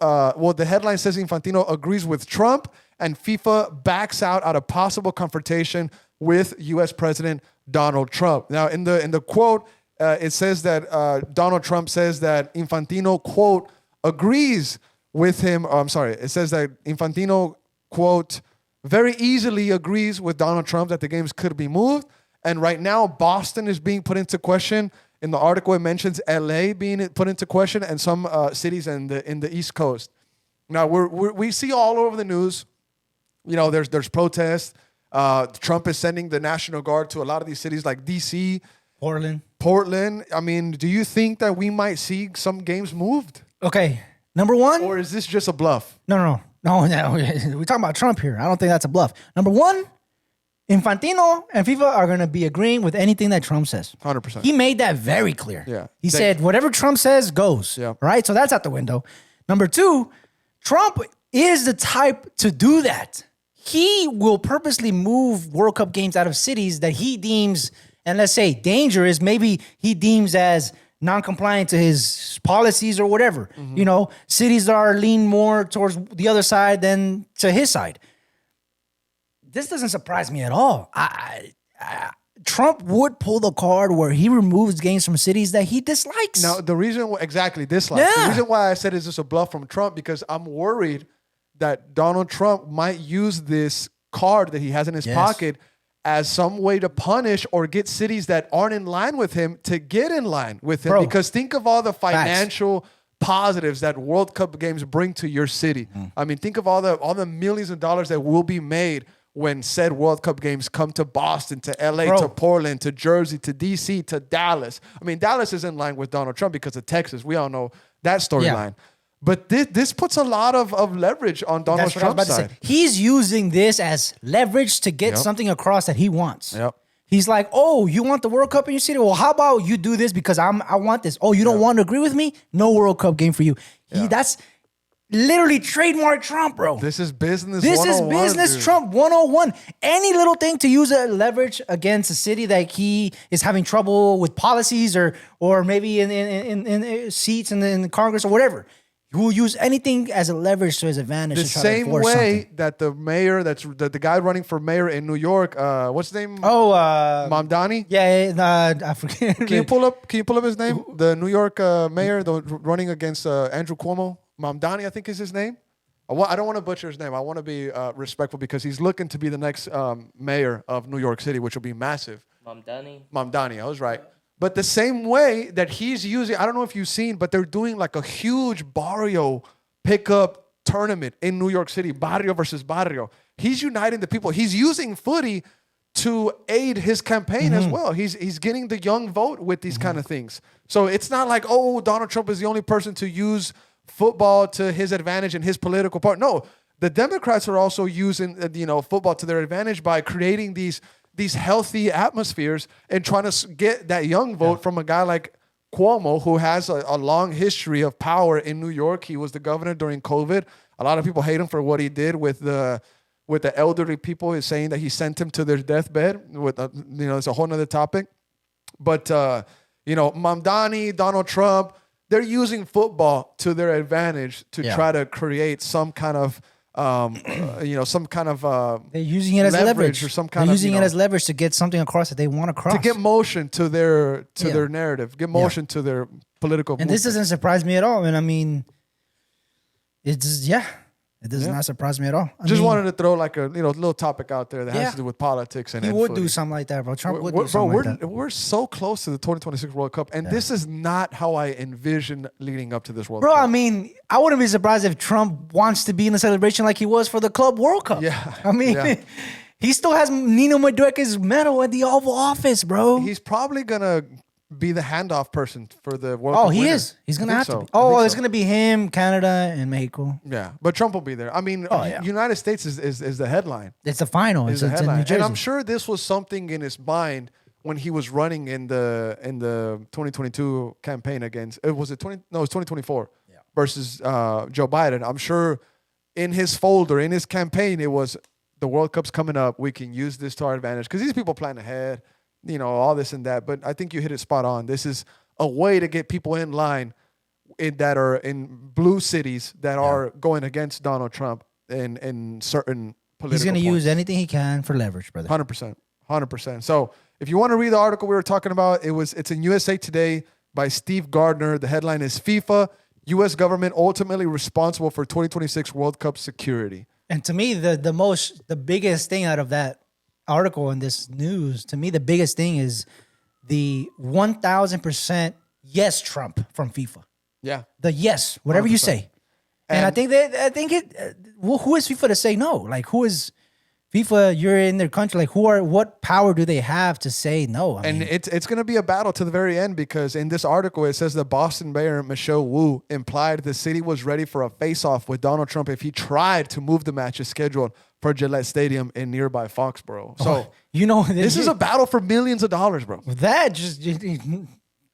Speaker 1: the headline says Infantino agrees with Trump and FIFA backs out of possible confrontation with U.S. President Donald Trump. Now, in the quote, it says that Donald Trump says that Infantino, quote, agrees with him. It says that Infantino, quote, very easily agrees with Donald Trump that the games could be moved. And right now, Boston is being put into question. In the article, it mentions LA being put into question and some cities in the East Coast. Now, we see all over the news, you know, there's protests. Trump is sending the National Guard to a lot of these cities like D.C., Portland. I mean, do you think that we might see some games moved?
Speaker 2: Okay, number one.
Speaker 1: Or is this just a bluff?
Speaker 2: No. We're talking about Trump here. I don't think that's a bluff. Number one, Infantino and FIFA are going to be agreeing with anything that Trump says.
Speaker 1: 100%.
Speaker 2: He made that very clear.
Speaker 1: Yeah.
Speaker 2: He said whatever Trump says goes.
Speaker 1: Yeah.
Speaker 2: Right? So that's out the window. Number two, Trump is the type to do that. He will purposely move World Cup games out of cities that he deems, and let's say dangerous, maybe he deems as non-compliant to his policies or whatever. You know, cities are lean more towards the other side than to his side. This doesn't surprise me at all. Trump would pull the card where he removes games from cities that he dislikes.
Speaker 1: Now, the reason exactly dislike.
Speaker 2: Yeah.
Speaker 1: The reason why I said is this a bluff from Trump because I'm worried that Donald Trump might use this card that he has in his pocket as some way to punish or get cities that aren't in line with him to get in line with him.
Speaker 2: Bro,
Speaker 1: because think of all the financial positives that World Cup games bring to your city. I mean, think of all the millions of dollars that will be made when said World Cup games come to Boston, to LA, to Portland, to Jersey, to DC, to Dallas. I mean, Dallas is in line with Donald Trump because of Texas. We all know that storyline. But this puts a lot of leverage on Donald Trump's side.
Speaker 2: He's using this as leverage to get something across that he wants.
Speaker 1: Yep.
Speaker 2: He's like, oh, you want the World Cup in your city? Well, how about you do this because I want this. Oh, you don't want to agree with me? No World Cup game for you. That's literally trademark Trump, bro.
Speaker 1: This is business.
Speaker 2: This is business, dude. Trump 101. Any little thing to use a leverage against a city that he is having trouble with policies or maybe in seats in the Congress or whatever. He will use anything as a leverage to his advantage.
Speaker 1: The
Speaker 2: to try
Speaker 1: same
Speaker 2: to enforce
Speaker 1: way
Speaker 2: something.
Speaker 1: that the mayor, the guy running for mayor in New York, what's his name?
Speaker 2: Oh,
Speaker 1: Mamdani.
Speaker 2: Yeah, I forget.
Speaker 1: Can you pull up his name? The New York mayor, running against Andrew Cuomo. Mamdani, I think is his name. I don't want to butcher his name. I want to be respectful because he's looking to be the next mayor of New York City, which will be massive. Mamdani, I was right. But the same way that he's using, I don't know if you've seen, but they're doing like a huge barrio pickup tournament in New York City, barrio versus barrio. He's uniting the people. He's using footy to aid his campaign as well. He's getting the young vote with these kind of things. So it's not like, oh, Donald Trump is the only person to use football to his advantage in his political part. No, the Democrats are also using football to their advantage by creating these healthy atmospheres and trying to get that young vote from a guy like Cuomo, who has a long history of power in New York. He was the governor during COVID. A lot of people hate him for what he did with the elderly people. He's saying that he sent them to their deathbed. It's a whole nother topic. But Mamdani, Donald Trump, they're using football to their advantage to try to create some kind of they're
Speaker 2: using it as leverage
Speaker 1: or some
Speaker 2: they're
Speaker 1: kind
Speaker 2: using it as leverage to get something across that they want across.
Speaker 1: To get motion to their narrative, get motion to their political
Speaker 2: And this doesn't surprise me at all. And I mean, it's it does not surprise me at all. I
Speaker 1: wanted to throw like a little topic out there that has to do with politics and
Speaker 2: he would do something like that, bro. Trump would do something like that.
Speaker 1: We're so close to the 2026 World Cup, and this is not how I envision leading up to this World Cup.
Speaker 2: Bro, I mean, I wouldn't be surprised if Trump wants to be in the celebration like he was for the Club World Cup.
Speaker 1: Yeah.
Speaker 2: I mean, he still has Nino Madueke's medal at the Oval Office, bro.
Speaker 1: He's probably going to be the handoff person for the World Cup.
Speaker 2: Oh, he
Speaker 1: winner.
Speaker 2: is. He's going to have to be.
Speaker 1: Oh,
Speaker 2: it's going to be him, Canada, and Mexico.
Speaker 1: Yeah, but Trump will be there. I mean, United States is the headline.
Speaker 2: It's the final. It's
Speaker 1: the headline.
Speaker 2: in New Jersey.
Speaker 1: And I'm sure this was something in his mind when he was running in the 2022 campaign against. It was 2024 versus Joe Biden. I'm sure in his folder, in his campaign, it was the World Cup's coming up. We can use this to our advantage because these people plan ahead. All this and that. But I think you hit it spot on. This is a way to get people in line that are in blue cities that are going against Donald Trump in certain political
Speaker 2: He's going to
Speaker 1: points.
Speaker 2: use anything he can for leverage, brother.
Speaker 1: 100%. So if you want to read the article we were talking about, it's in USA Today by Steve Gardner. The headline is FIFA, U.S. government ultimately responsible for 2026 World Cup security.
Speaker 2: And to me, the biggest thing out of that article in this news, to me, the biggest thing is the 1,000% yes Trump from FIFA.
Speaker 1: Yeah.
Speaker 2: The yes, whatever 100%. You say. And I think who is FIFA to say no? Like, who is FIFA? You're in their country. Like, what power do they have to say no? I mean,
Speaker 1: it's going to be a battle to the very end because in this article, it says the Boston mayor, Michelle Wu, implied the city was ready for a face-off with Donald Trump if he tried to move the matches scheduled for Gillette Stadium in nearby Foxborough. So, this is a battle for millions of dollars, bro.
Speaker 2: That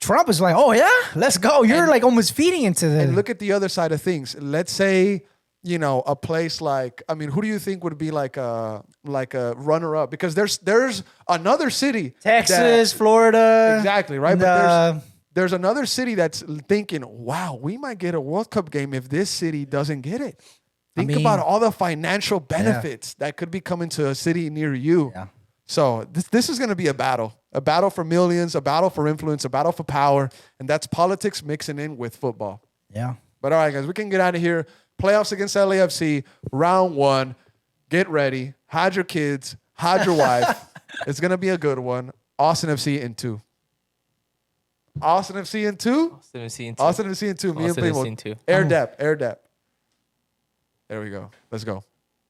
Speaker 2: Trump is like, oh, yeah, let's go. You're like almost feeding into the...
Speaker 1: And look at the other side of things. Let's say, a place like, who do you think would be like a runner-up? Because there's another city.
Speaker 2: Texas, Florida.
Speaker 1: Exactly, right? But there's another city that's thinking, wow, we might get a World Cup game if this city doesn't get it. Think about all the financial benefits that could be coming to a city near you.
Speaker 2: Yeah.
Speaker 1: So this is going to be a battle for millions, a battle for influence, a battle for power, and that's politics mixing in with football.
Speaker 2: Yeah.
Speaker 1: But all right, guys, we can get out of here. Playoffs against LAFC, round 1. Get ready. Hide your kids. Hide your wife. It's going to be a good one. Austin FC in 2. Austin FC in 2?
Speaker 3: Austin FC in 2.
Speaker 1: Austin FC in 2. Me and
Speaker 3: Austin FC
Speaker 1: Primo.
Speaker 3: in 2.
Speaker 1: Air depth. There we go. Let's go.